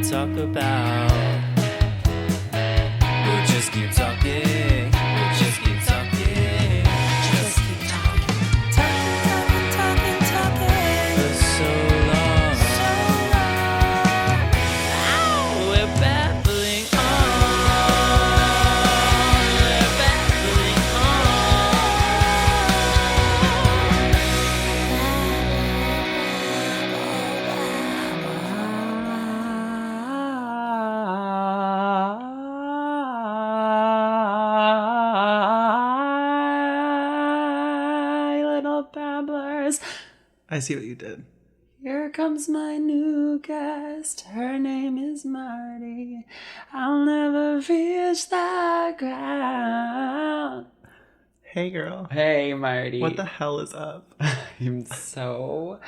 talk about. We'll just keep talking. We'll just keep talking. Just keep talking. Talking. For so long. Oh, we're babbling on. We're babbling Little babblers. I see what you did. Here comes my new guest. Her name is Marty. I'll never reach the ground. Hey, girl. Hey, Marty. What the hell is up? I'm so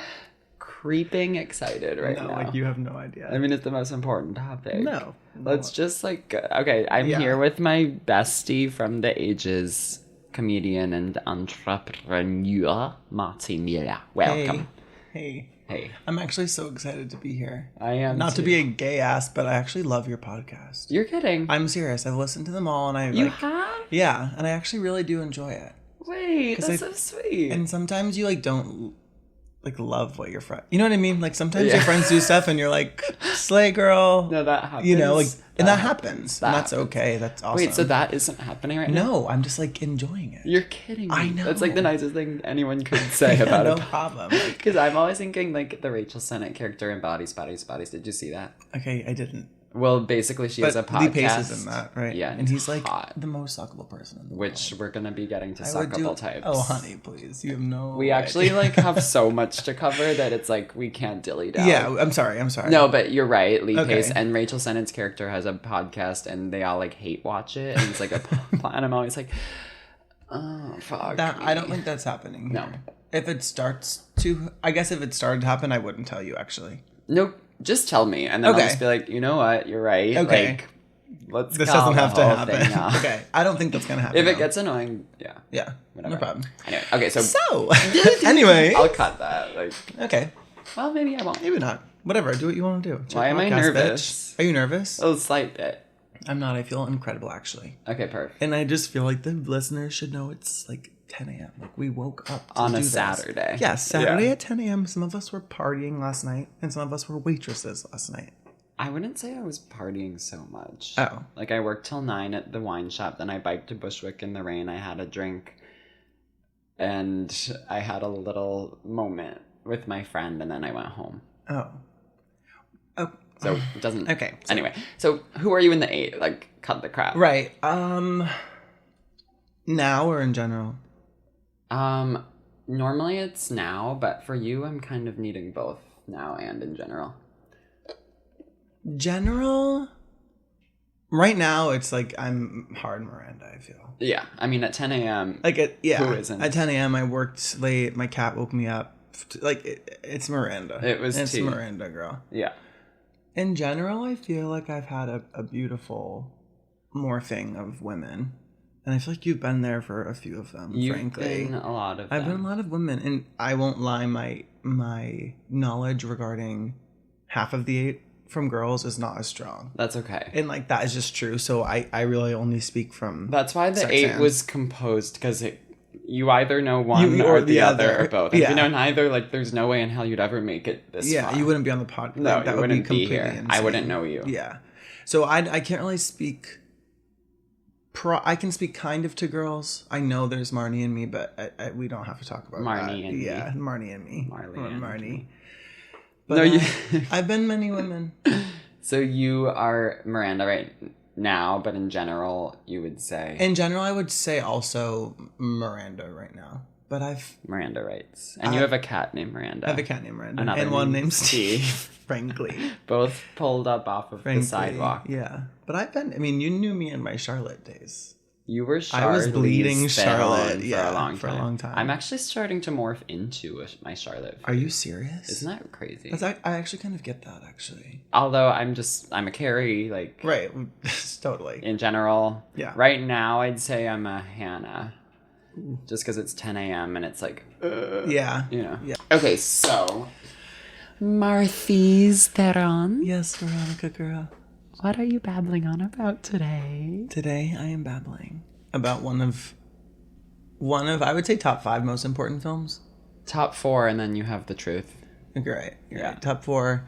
creeping excited right now. Like you have no idea. I mean, it's the most important topic. No. Let's just okay, I'm Yeah. here with my bestie from the ages, comedian and entrepreneur, Marty Miller. Welcome. Hey. Hey. I'm actually so excited to be here. I am Not too. to be a gay ass, but I actually love your podcast. You're kidding. I'm serious. I've listened to them all and You have? Yeah, and I actually really do enjoy it. Wait, 'Cause that's I- so sweet. And sometimes you don't love what your friend. You know what I mean? Like sometimes your friends do stuff and you're like, slay girl. No, that happens. You know, and that happens. And that's happens. okay. That's awesome. Wait, so that isn't happening right now? No, I'm just like enjoying it. You're kidding me. I know. That's like the nicest thing anyone could say Yeah, about no it. problem. Because I'm always thinking like the Rachel Sennett character in Bodies. Did you see that? Okay, I didn't. Well, basically she has a But Lee podcast. Pace is in that, right? Yeah, and he's like hot. the most suckable person in the Which world. we're going to be getting to I would do- suckable types. Oh, honey, please. You have no We actually like have so much to cover that it's like we can't dilly dally. Yeah, I'm sorry. No, but you're right. Lee Okay. Pace and Rachel Sennett's character has a podcast and they all like hate watch it. And it's like a plot. And I'm always like, oh, fuck. I don't think that's happening No. here. If it starts to... I guess if it started to happen, I wouldn't tell you, actually. Nope. Just tell me. And then Okay. I'll just be like, you know what? You're right. Okay. Like, let's This call doesn't the have to whole happen. thing off. Okay, I don't think that's going to happen. If it though. gets annoying, yeah. Yeah, Whatever. no problem. Anyway, okay, so... So, anyway. I'll cut that. Like, Okay, well, maybe I won't. maybe not. Whatever, do what you want to do. It's your Why am I podcast, nervous? bitch. Are you nervous? A slight bit. I'm not. I feel incredible, actually. Okay, perfect. And I just feel like the listeners should know it's like 10 a.m. Like we woke up to On do a this. Saturday. Yeah, Saturday Yeah. at 10 a.m. Some of us were partying last night, and some of us were waitresses last night. I wouldn't say I was partying so much. Oh. Like, I worked till 9 at the wine shop, then I biked to Bushwick in the rain, I had a drink, and I had a little moment with my friend, and then I went home. Oh. Oh. So, it doesn't... Okay, so- Anyway, so who are you in the 8? Like, cut the crap. Right. Now or in general? Normally it's now, but for you, I'm kind of needing both now and in general. General? Right now, it's like I'm hard Miranda, I feel. Yeah, I mean, at 10 a.m., Like, Who isn't? At 10 a.m., I worked late. My cat woke me up. Like, it's Miranda. It's tea. Miranda, girl. yeah. In general, I feel like I've had a beautiful morphing of women. And I feel like you've been there for a few of them, You've frankly. been a lot of I've them. been a lot of women. And I won't lie, my knowledge regarding half of the 8 from girls is not as strong. That's okay. And, like, that is just true. So I really only speak from... That's why the sex 8 hands. was composed, because you either know one You- or the other or both. If Yeah. you know neither, like, there's no way in hell you'd ever make it this far. Yeah, you wouldn't be on the podcast. No, Like, that you would wouldn't be completely here. insane. I wouldn't know you. Yeah. So I can't really speak... I can speak kind of to girls. I know there's Marnie and me, but we don't have to talk about Marnie that. and me. Yeah, Marnie and me. Marley Or and Marnie. me. But No, you- I've been many women. So you are Miranda right now, but in general, you would say... In general, I would say also Miranda right now. But I've... Miranda writes. And you have a cat named Miranda. I have a cat named Miranda. Another and one named named Steve, frankly. Both pulled up off of Frankly, the sidewalk. Yeah. But I've been... I mean, you knew me in my Charlotte days. You were I Charlotte's was bleeding Charlotte Charlotte, yeah, for a long time. I'm actually starting to morph into my Charlotte. Are you serious? Isn't that crazy? I actually kind of get that, actually. Although I'm a Carrie, like... Right. Totally. In general. Yeah. Right now, I'd say I'm a Hannah. Just because it's 10 a.m. and it's like... Yeah. You know. Yeah. Okay, so... Marthy's Theron. Yes, Veronica girl. What are you babbling on about today? Today I am babbling about one of I would say top 5 most important films. Top 4, and then you have the truth. You're right. You're right. Top 4.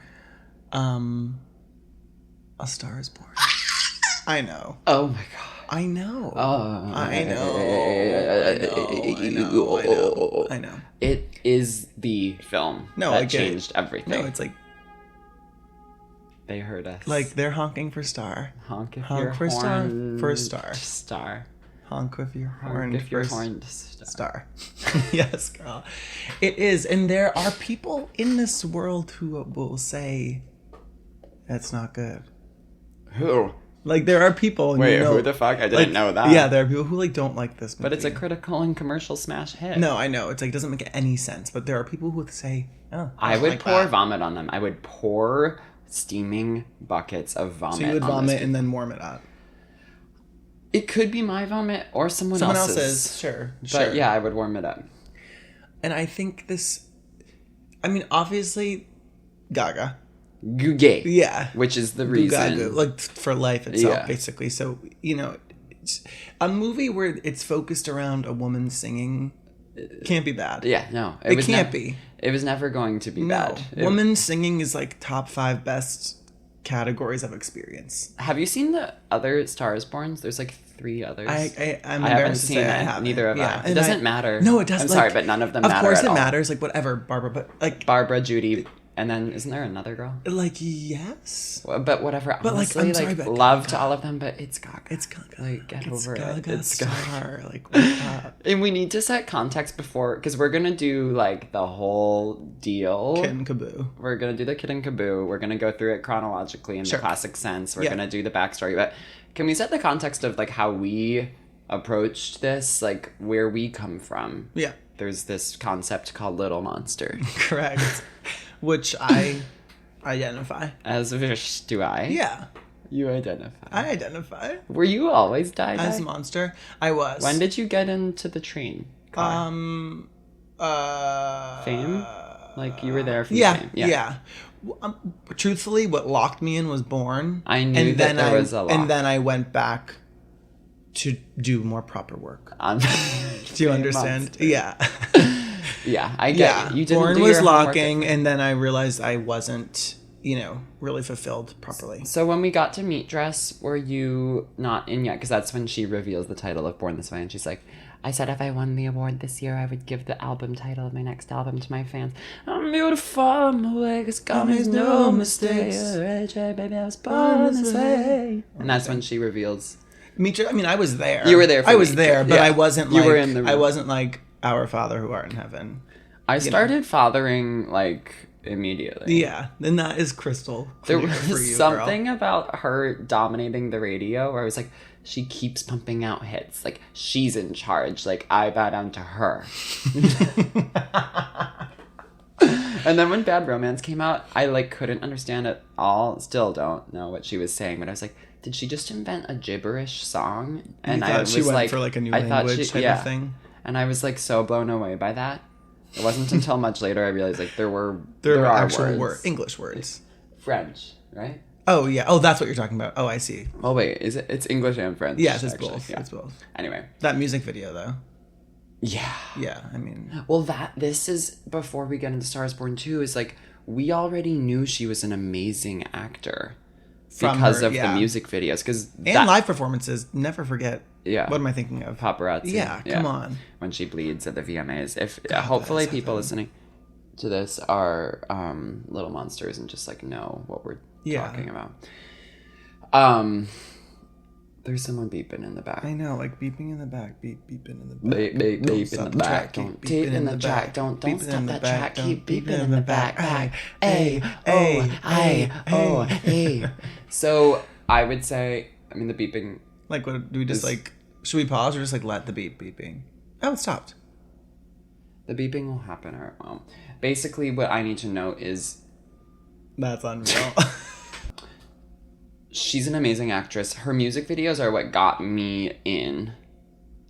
A Star Is Born. I know. Oh my god. I know. I know. It is the film that changed everything. No, it's like they heard us. Like they're honking for star. Honk if Honk you're for star. For a star. Star. Honk with your horn. Honk if you're horned. Star. Yes, girl. It is, and there are people in this world who will say that's not good. Who? Like there are people. Wait, who the fuck? I didn't know that. Yeah, there are people who like don't like this movie. But it's a critical and commercial smash hit. No, I know. It's like it doesn't make any sense. But there are people who would say, "Oh, I would pour vomit on them. I would pour steaming buckets of vomit. So you would vomit and then warm it up. It could be my vomit or someone else's. Sure. But yeah, I would warm it up. And I think this. I mean, obviously, Gaga. Gaga. Yeah. Which is the reason. Gaga, like for life itself, basically. So, you know, it's a movie where it's focused around a woman singing can't be bad. Yeah, no. It can't be. It was never going to be bad. Woman singing is like top 5 best categories of experience. Have you seen the other Star Is Born? There's like 3 others. I'm embarrassed to say I haven't. Neither have I. It doesn't matter. No, it doesn't. I'm sorry, but none of them matter. Of course it matters. Like whatever, Barbara, but like Barbara, Judy, and then isn't there another girl? Like yes. But whatever. But honestly, I'm sorry, but love to all of them, but it's Gaga. It's Gaga. Like get over it. It's Gaga. Like what's up? And we need to set context before, because we're gonna do like the whole deal. Kid and Caboose. We're gonna do the Kid and Caboose. We're gonna go through it chronologically in the classic sense. We're gonna do the backstory, but can we set the context of like how we approached this, like where we come from? Yeah. There's this concept called Little Monster. Correct. Which I identify. As do I. Yeah. You identify. I identify. Were you always die? As a monster? I was. When did you get into the train car? Fame? Like you were there from Fame? Yeah. Truthfully, what locked me in was Born. I knew that there was a lock. And then I went back to do more proper work. Do you understand? Monster. Yeah. Yeah, I get it. You didn't Born do was your locking, and then I realized I wasn't, really fulfilled properly. So when we got to Meet Dress, were you not in yet? Because that's when she reveals the title of Born This Way, and she's like, I said if I won the award this year, I would give the album title of my next album to my fans. I'm beautiful, I'm awake, it's got me no mistakes. Baby, I was born this way. And that's when she reveals. I was there. You were there. I was there, but I wasn't like. You were in the room. I wasn't like Our Father who art in heaven. I started fathering like immediately. Yeah, and that is crystal. There was something about her dominating the radio where I was like, she keeps pumping out hits. Like she's in charge. Like I bow down to her. And then when Bad Romance came out, I like couldn't understand it all. Still don't know what she was saying, but I was like, did she just invent a gibberish song? And I was she went for like a new language type of thing. And I was like so blown away by that. It wasn't until much later I realized like there are actual words. English words. French, right? Oh yeah. Oh, that's what you're talking about. Oh, I see. Oh wait, is it? It's English and French. Yes, it's both. Yeah. It's both. Anyway, that music video though. Yeah. Yeah, I mean. Well, this is before we get into Star Is Born 2. Is like we already knew she was an amazing actor because of the music videos, and live performances. Never forget. Yeah. What am I thinking of? Paparazzi. Yeah. Come on. When she bleeds at the VMAs. Hopefully people listening to this are little monsters and just like know what we're talking about. There's someone beeping in the back. I know, like beeping in the back, beeping in the back. Beep in the back. Don't beep in the track. Don't stop that track. Keep beeping in the back. A O A. So I would say, I mean, the beeping. Like, what do we just like? Should we pause or just like let the beeping? Oh, it stopped. The beeping will happen. Or well, basically, what I need to know is that's unreal. She's an amazing actress. Her music videos are what got me in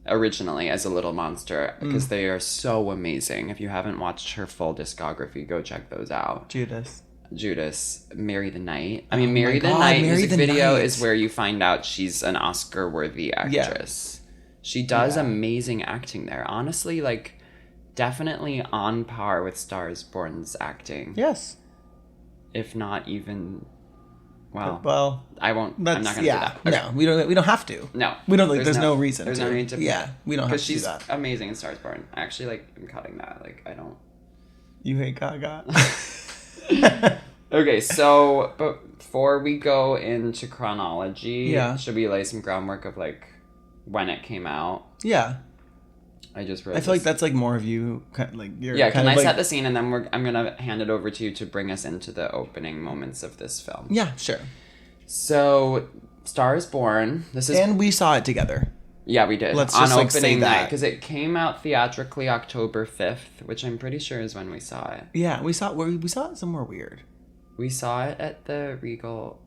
originally as a little monster because they are so amazing. If you haven't watched her full discography, go check those out. Judas, Marry the Night. I mean, Marry the Night music video is where you find out she's an Oscar-worthy actress. Yeah. She does amazing acting there. Honestly, like, definitely on par with Stars Born's acting. Yes. If not even... Well, I won't. I'm not going to do that. Okay. No, we don't have to. No. We don't. Like, there's no reason. There's no need to. Yeah, we don't have to do that. Because she's amazing in Stars Born. Actually, like, I'm cutting that. Like, I don't... You hate Gaga? Okay, so before we go into chronology, should we lay some groundwork of, like, when it came out? Yeah. I feel like that's like more of you, like you're. Yeah, can I set the scene and then I'm gonna hand it over to you to bring us into the opening moments of this film. Yeah, sure. So, Stars Born. And we saw it together. Yeah, we did. Let's on just, opening say night because it came out theatrically October 5th, which I'm pretty sure is when we saw it. Yeah, we saw it somewhere weird. We saw it at the Regal.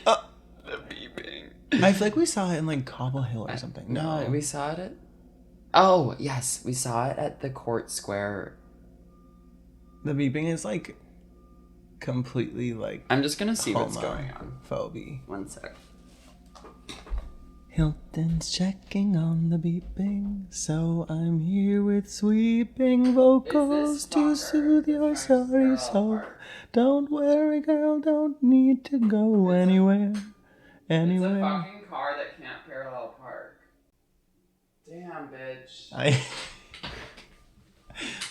The beeping. I feel like we saw it in like Cobble Hill or something. No, we saw it at... Oh, yes. We saw it at the Court Square. The beeping is like completely like... I'm just going to see what's going on. Phobia. One sec. Hilton's checking on the beeping, so I'm here with sweeping vocals to soothe your sorry soul. Don't worry, girl, don't need to go anywhere. It's a fucking car that can't parallel park. Damn, bitch.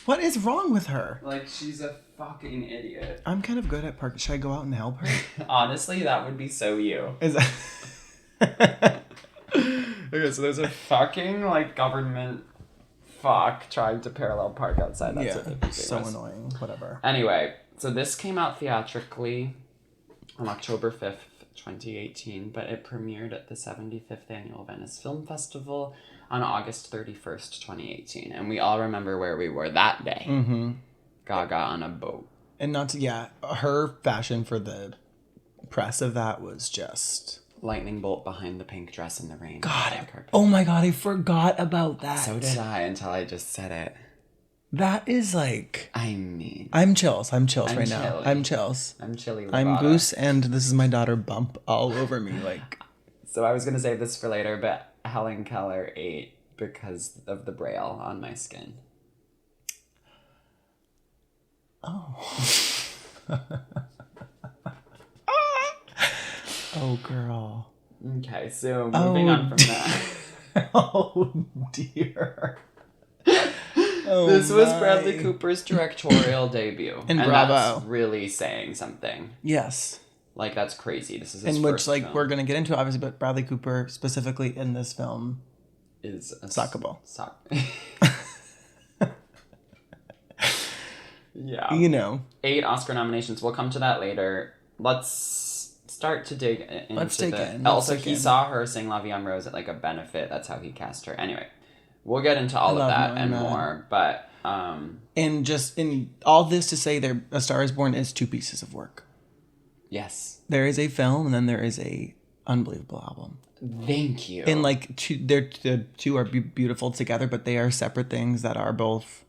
What is wrong with her? Like, she's a fucking idiot. I'm kind of good at parking. Should I go out and help her? Honestly, that would be so you. Is that... Okay, so there's a fucking, like, government fuck trying to parallel park outside. That's what the so annoying. Whatever. Anyway, so this came out theatrically on October 5th, 2018, but it premiered at the 75th Annual Venice Film Festival on August 31st, 2018. And we all remember where we were that day. Mm-hmm. Gaga on a boat. And her fashion for the press of that was just... Lightning bolt behind the pink dress in the rain. God, oh my God, I forgot about that. So did I until I just said it. That is like... I mean... I'm chills right now. I'm chills. I'm chilly. I'm Goose, and this is my daughter Bump all over me. Like. So I was going to save this for later, but Helen Keller ate because of the braille on my skin. Oh. Oh, girl. Okay, so moving on from that. Oh, dear. This was Bradley Cooper's directorial debut. And bravo. That's really saying something. Yes. Like, that's crazy. This is his in which, like, film. we're going to get into, obviously, but Bradley Cooper, specifically in this film, is a suckable. Yeah. You know. 8 Oscar nominations. We'll come to that later. Let's start to dig into Let's dig in. Also, he saw her sing La Vie en Rose at, like, a benefit. That's how he cast her. Anyway, we'll get into all of that and more. But, and just in all this to say, A Star is Born is 2 pieces of work. Yes. There is a film, and then there is a unbelievable album. Thank you. And, like, the two are beautiful together, but they are separate things that are both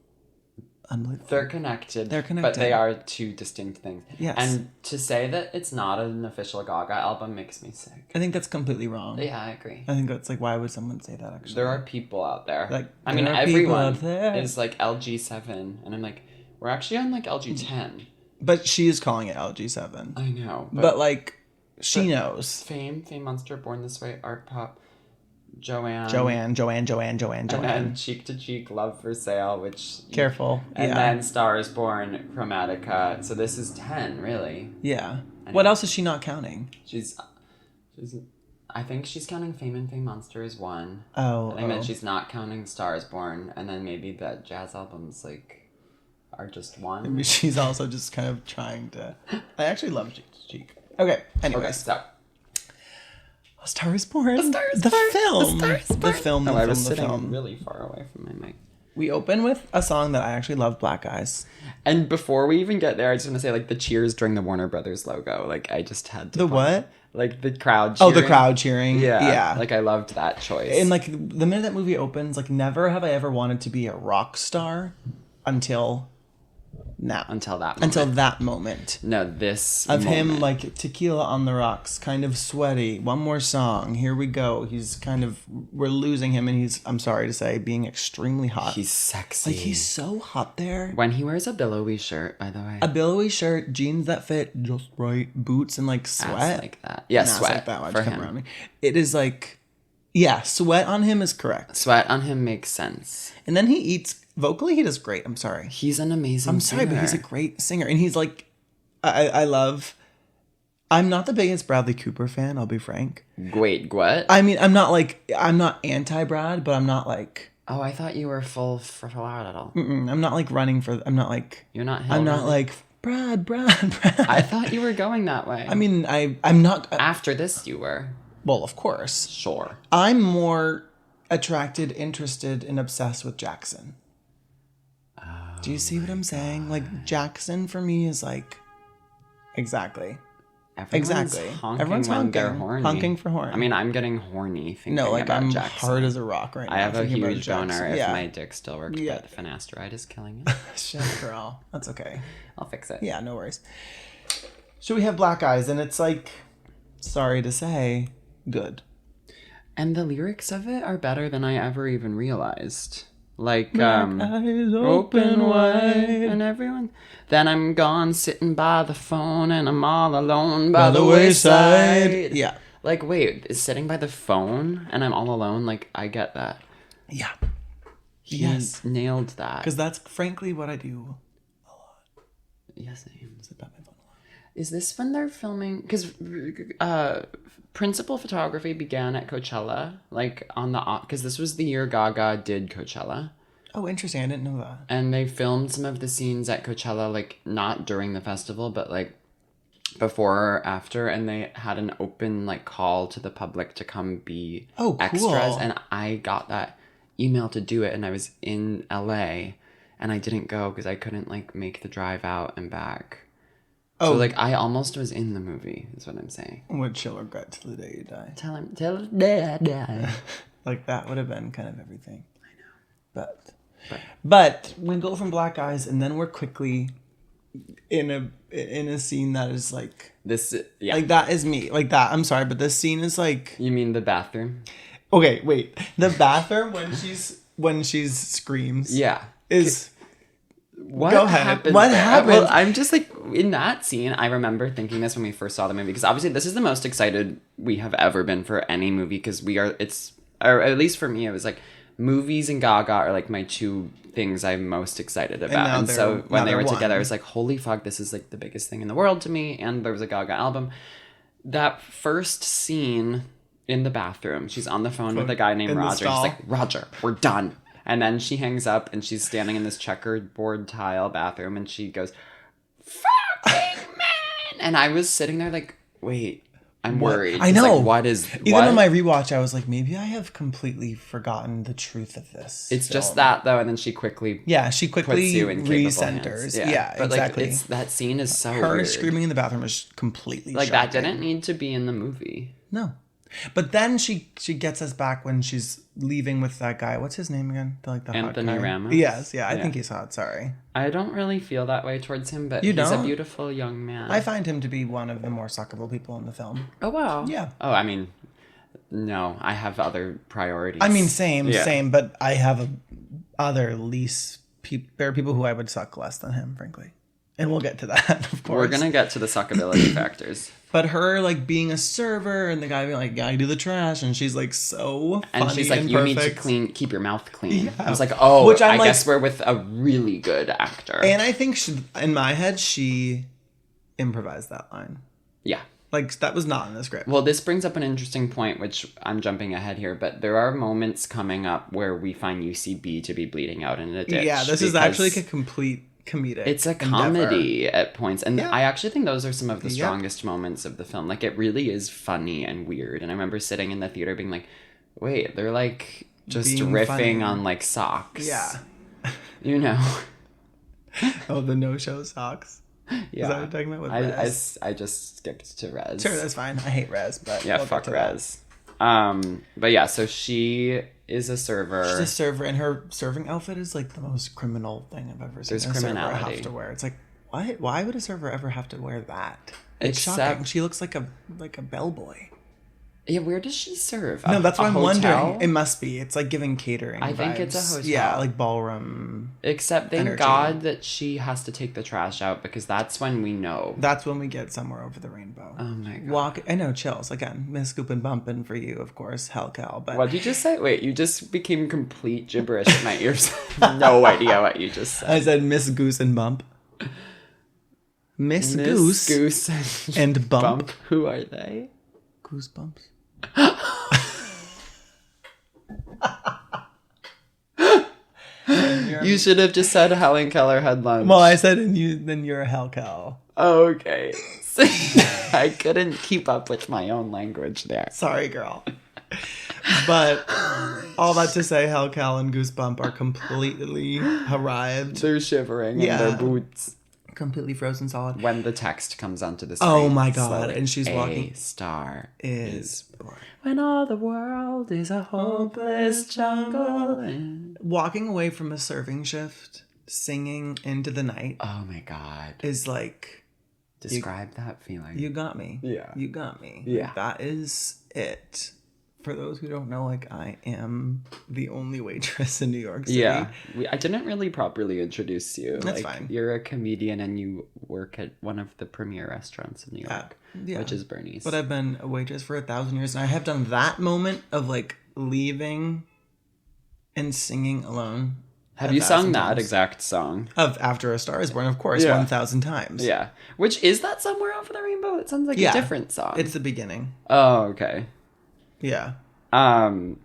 unbelievable. They're connected. But they are 2 distinct things. Yes. And to say that it's not an official Gaga album makes me sick. I think that's completely wrong. Yeah, I agree. I think that's like, why would someone say that, actually? There are people out there. Like, I mean, everyone is like LG7. And I'm like, we're actually on like LG10. But she is calling it LG7. I know. But like, she knows. Fame Monster, Born This Way, Art Pop, Joanne. And then Cheek to Cheek, Love for Sale, which... Careful. And then Star is Born, Chromatica. So this is 10, really. Yeah. What else is she not counting? She's... I think she's counting Fame and Fame Monster as 1. Oh. I think that she's not counting Star is Born. And then maybe the jazz albums, like, are just 1. Maybe she's also just kind of trying to... I actually love Cheek to Cheek. Okay, anyways. Okay, so... A Star is Born. A Star is the Born. film. A Star is Born. The film. I was sitting really far away from my mic. We open with a song that I actually love, Black Eyes. And before we even get there, I just want to say, like, the cheers during the Warner Brothers logo. Like, I just had to... The what? Like the crowd Oh, cheering. the crowd cheering. Yeah. Yeah. Like I loved that choice. And like the minute that movie opens, like never have I ever wanted to be a rock star until now. Until that moment. Until that moment. No, this Of moment. him like tequila on the rocks, kind of sweaty. One more song. Here we go. He's kind of, we're losing him, and he's, I'm sorry to say, being extremely hot. He's sexy. like he's so hot there. When he wears a billowy shirt, by the way. A billowy shirt, jeans that fit just right, boots, and like sweat. Ass like that. Yeah, Ass sweat like that. Why'd for you come him. around me? It is like, yeah, sweat on him is correct. Sweat on him makes sense. And then he eats. Vocally, he does great. I'm sorry. He's an amazing I'm sorry, singer. but he's a great singer. And he's like, I love, I'm not the biggest Bradley Cooper fan, I'll be frank. Wait, what? I mean, I'm not anti-Brad, but I'm not like, Oh, I thought you were full throttle. I'm not like running for, I'm not like, You're not I'm not running? like, Brad. I thought you were going that way. I mean, I'm not, After this, you were. well, of course. Sure. I'm more attracted, interested, and obsessed with Jackson. Do you see what I'm saying? Like, Jackson for me is like, exactly. Everyone's Exactly. honking Everyone's when they're honking. horny. Honking for horn. I mean, I'm getting horny thinking No, like about I'm Jackson. hard as a rock right now. I have a thinking about huge Jackson. boner if Yeah. my dick still works, Yeah. but finasteride is killing it. Shit, girl. That's okay. I'll fix it. Yeah, no worries. So we have Black Eyes, and it's like, sorry to say, good. And the lyrics of it are better than I ever even realized. Like, Eyes open wide and everyone. Then I'm gone sitting by the phone and I'm all alone by the wayside. Yeah. Like, wait, is sitting by the phone and I'm all alone? Like, I get that. Yeah. He Yes. nailed that. Because that's frankly what I do. Yes, same. Sit by my phone a lot. Is this when they're filming? Because principal photography began at Coachella, like on the because this was the year Gaga did Coachella, Oh, interesting. I didn't know that. and they filmed some of the scenes at Coachella, like not during the festival, but like before or after, and they had an open like call to the public to come be Oh, cool. extras, and I got that email to do it, and I was in LA, and I didn't go because I couldn't like make the drive out and back. Oh, So, like, I almost was in the movie, is what I'm saying. which you'll regret till the day you die. Tell the day I die. Like, that would have been kind of everything. I know. But we go from Black Eyes, and then we're quickly in a scene that is like... This, yeah. Like, that is me. Like, that, I'm sorry, but this scene is like... You mean the bathroom? Okay, wait. The bathroom when she's screams... Yeah. Is... What Go ahead. happened What there? happened? Well, I'm just like, in that scene, I remember thinking this when we first saw the movie, because obviously this is the most excited we have ever been for any movie, because or at least for me, it was like, movies and Gaga are like my two things I'm most excited about. now And so when they they're were together, I one. was like, holy fuck, this is like the biggest thing in the world to me. And there was a Gaga album. That first scene in the bathroom, she's on the phone with a guy named In the Roger. She's stall. like, Roger, we're done. And then she hangs up and she's standing in this checkerboard tile bathroom and she goes, fucking man! And I was sitting there like, wait, I'm worried. I It's know. Like, what is... Even what? on my rewatch, I was like, maybe I have completely forgotten the truth of this. It's just film. that, though, and then she quickly Yeah, she puts quickly you in capable recenters. hands. Yeah, but exactly. Like, that scene is so Her weird. screaming in the bathroom is completely Like, that shocking. didn't need to be in the movie. No. But then she gets us back when she's leaving with that guy. What's his name again? The hot Anthony guy. Ramos? Yes, yeah, I Yeah. think he's hot. Sorry. I don't really feel that way towards him, but You he's a don't? beautiful young man. I find him to be one of the more suckable people in the film. Oh, wow. Yeah. Oh, I mean, no, I have other priorities. I mean, same, Yeah. but I have other there are people who I would suck less than him, frankly. And we'll get to that, of course. We're going to get to the suckability factors. But her, like, being a server and the guy being like, gotta do the trash. And she's, like, so funny And she's like, and you need perfect. to keep your mouth clean. Yeah. I was like, oh, Which I'm I like- guess we're with a really good actor. And I think in my head, she improvised that line. Yeah. Like, that was not in the script. Well, this brings up an interesting point, which I'm jumping ahead here, but there are moments coming up where we find UCB to be bleeding out in a ditch. Yeah, this is because actually like a complete comedic it's a endeavor. comedy at points. And Yeah. I actually think those are some of the Yep. strongest moments of the film. Like, it really is funny and weird. And I remember sitting in the theater being like, wait, they're like just Being riffing funny. on like socks. Yeah. You know? Oh, the no-show socks. Yeah. Is that what you're talking about with Rez? I just skipped to Rez. Sure, that's fine. I hate Rez, but Yeah, we'll fuck get to that. Rez. But yeah, so she is a server. She's a server, and her serving outfit is like the most criminal thing I've ever seen. There's a server criminality. have to wear. It's like, what? Why would a server ever have to wear that? It's Except- shocking. She looks like a bellboy. Yeah, where does she serve? No, that's what I'm hotel? wondering. It must be. It's like giving catering. I think it's a vibes. hotel. Yeah, like ballroom. Except thank energy. God that she has to take the trash out because that's when we know. That's when we get somewhere over the rainbow. Oh my God. I know, chills. Again, Miss Scoop and Bumpin' for you, of course. Hell cow. But What did you just say? Wait, you just became complete gibberish in my ears. No idea what you just said. I said Miss Goose and Bump. Miss Goose and Bump. Who are they? Goosebumps. You should have just said Helen Keller had lunch. Well, I said, then you're a hell cow. Okay. I couldn't keep up with my own language there. Sorry, girl. But all that to say, hell cow and Goosebump are completely arrived. They're shivering in their boots. Completely frozen solid. When the text comes onto the screen. Oh my God. slowly, And she's walking. A star Is born. when all the world is a hopeless jungle. Walking away from a serving shift, singing into the night Oh my God. is like, Describe that feeling. you got me. Yeah. You got me. Yeah. Like, that is it. For those who don't know, like, I am the only waitress in New York City. Yeah. I didn't really properly introduce you. That's like, fine. You're a comedian and you work at one of the premier restaurants in New York, Yeah. which is Bernie's. But I've been a waitress for 1,000 years, and I have done that moment of, like, leaving and singing alone. Have you sung 1,000 that times. exact song? Of After a Star is Born, of course, Yeah. 1,000 times. Yeah. Which is that Somewhere Over the Rainbow? It sounds like a different song. It's the beginning. Oh, okay. Yeah. I'm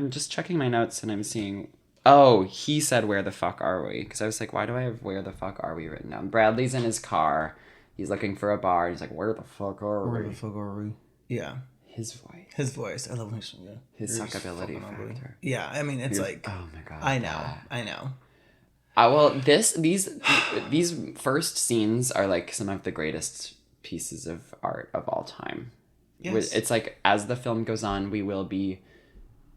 just checking my notes and I'm seeing. Oh, he said, "Where the fuck are we?" Because I was like, why do I have "Where the fuck are we" written down? Bradley's in his car. He's looking for a bar. He's like, "Where the fuck are Where we?" the fuck are we? Yeah. His voice. His voice. I love his His suckability factor. Yeah, I mean, it's like, Oh my God. I know. that. I know. Well, these first scenes are like some of the greatest pieces of art of all time. Yes. It's like as the film goes on, we will be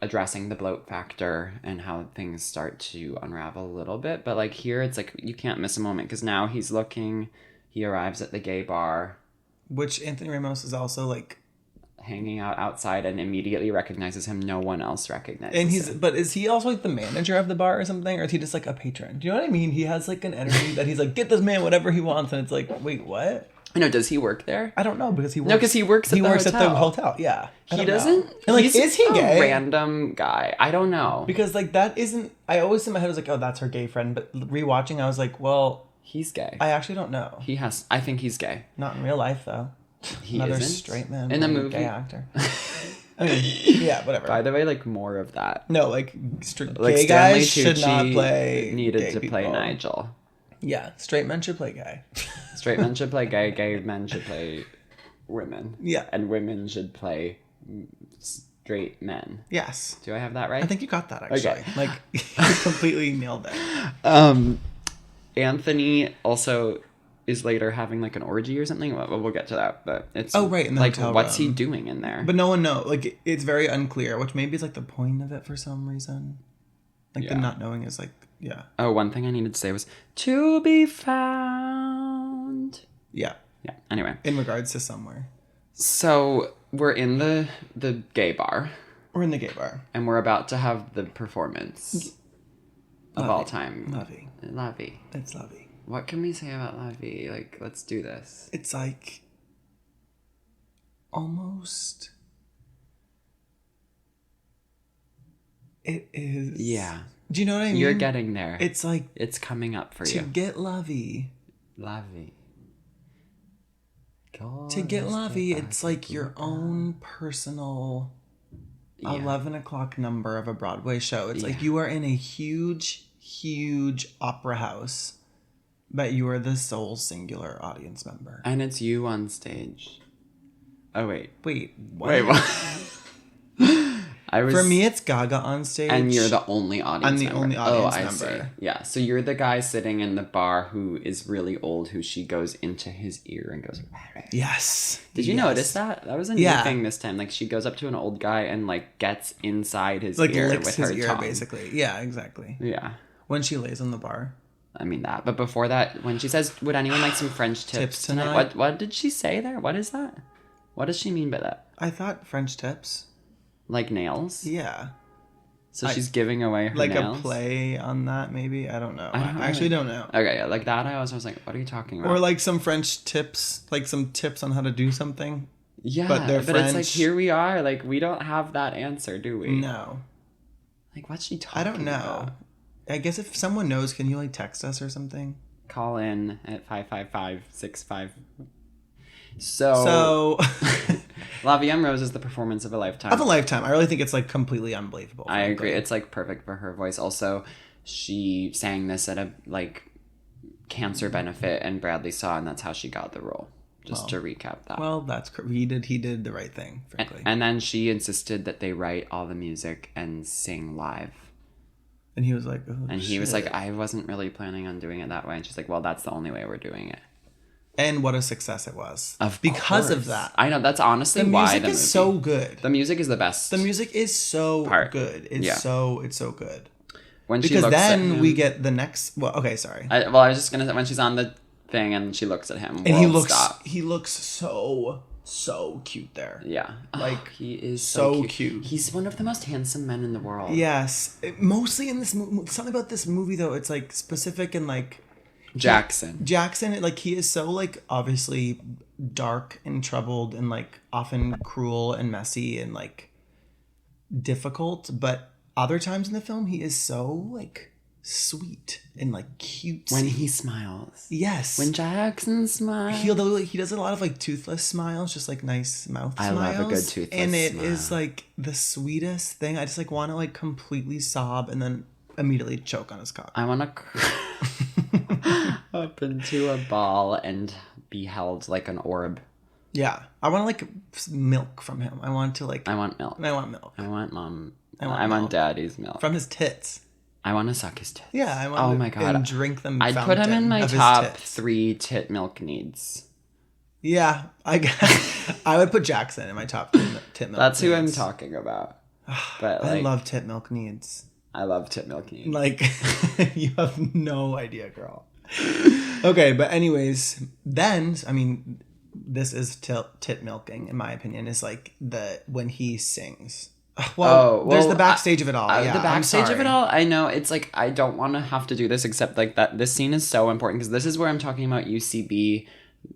addressing the bloat factor and how things start to unravel a little bit. But like here, it's like you can't miss a moment because now he's looking. He arrives at the gay bar, Which Anthony Ramos is also like, hanging out outside, and immediately recognizes him. No one else recognizes and he's, him. but is he also like the manager of the bar or something? Or is he just like a patron? Do you know what I mean? He has like an energy that he's like, get this man whatever he wants. And it's like, wait, what? I know. Does he work there? I don't know because he works. No, because he works at the hotel. at the hotel. Yeah. I He don't know. doesn't. And like, he's is he a gay? random guy. I don't know. Because like that isn't. I always in my head was like, oh, that's her gay friend. But rewatching, I was like, well, He's gay. I actually don't know. I think he's gay. Not in real life though. He Another isn't. straight man In the playing a movie. gay actor. I mean, yeah, whatever. By the way, like more of that. No, like, Like gay Stanley guys should not Tucci play. needed gay to play people. Nigel. Yeah, straight men should play gay. Straight men should play gay. Gay men should play women. Yeah. And women should play straight men. Yes. Do I have that right? I think you got that actually. Okay. Like you completely nailed it. Anthony also is later having like an orgy or something. Well, we'll get to that, but it's right, in the like hotel what's he room. doing in there? But no one knows. Like it's very unclear, which maybe is like the point of it for some reason. Like Yeah. the not knowing is like, yeah. Oh, one thing I needed to say was to be found. Yeah. Yeah. Anyway, In regards to somewhere. so we're in the gay bar, Or in the gay bar. and we're about to have the performance of all time. Lovey. Lovey. It's lovey. What can we say about Lovey? Like, let's do this. It's like almost. It is. Yeah. Do you know what I mean? You're getting there. It's like It's coming up for to you. get lovey. Lovey. To get lovey, it's like your own personal 11 o'clock number of a Broadway show. It's like Yeah. you are in a huge, huge opera house, but you are the sole singular audience member. And it's you on stage. Oh, wait. Wait, what? Wait, what? For me, it's Gaga on stage. And you're the only audience I'm the member. only audience I member. see. Yeah, so you're the guy sitting in the bar who is really old, who she goes into his ear and goes... Yes. Did you notice that? That was a new thing this time. Like, she goes up to an old guy and, like, gets inside his ear licks with his her ear, tongue. basically. Yeah, exactly. Yeah. When she lays on the bar. I mean that. But before that, when she says, would anyone like some French tips tonight? What did she say there? What is that? What does she mean by that? I thought French tips. Like nails? Yeah. So she's giving away her like nails? a play on that, maybe? I don't know. I actually don't know. Okay, yeah, like that I was like, what are you talking about? Or like some French tips, like some tips on how to do something. Yeah, but they're French. It's like, here we are. Like, we don't have that answer, do we? No. Like, what's she talking about? I don't know. About? I guess if someone knows, can you like text us or something? Call in at 555-65. So La Vie en Rose is the performance of a lifetime. Of a lifetime. I really think it's like completely unbelievable. I agree. It's like perfect for her voice. Also, she sang this at a like cancer benefit, and Bradley saw, and that's how she got the role. Just to recap that. Well, that's he did the right thing, frankly. And then she insisted that they write all the music and sing live. And he was like, oh, and he was like, I wasn't really planning on doing it that way. And she's like, well, that's the only way we're doing it. And what a success it was. Because of that. I know, that's honestly why the movie is so good. The music is the best. The music is so good. It's so good. When because she looks then at him, we get the next okay, sorry. I was just gonna say, when she's on the thing and she looks at him, and he looks so cute there. Yeah. Like he is so cute. He's one of the most handsome men in the world. Yes. Mostly in this something about this movie though, it's like specific and like Jackson, like he is so like obviously dark and troubled and like often cruel and messy and like difficult, but other times in the film he is so like sweet and like cute when he smiles. Yes, when Jackson smiles, he does a lot of like toothless smiles, just like nice mouth smiles. I love a good toothless and it smile. is like the sweetest thing. I just like want to like completely sob and then immediately choke on his cock. I want to up into a ball and be held like an orb. Yeah, I want like milk from him. I want milk. I want milk. I want mom. I want daddy's milk from his tits. I want to suck his tits. Yeah, I want. Oh my god, and drink them. I'd put him in my top 3 tit milk needs. Yeah, I would put Jackson in my top 3 tit milk. That's needs. Who I'm talking about. But like, I love tit milk needs. I love tit milk needs. Like, you have no idea, girl. Okay, but anyways, then I mean, this is tit milking in my opinion. Is like when he sings. Well, there's the backstage of it all. Yeah, the backstage of it all. I know it's like I don't want to have to do this, except like that. This scene is so important because this is where I'm talking about UCB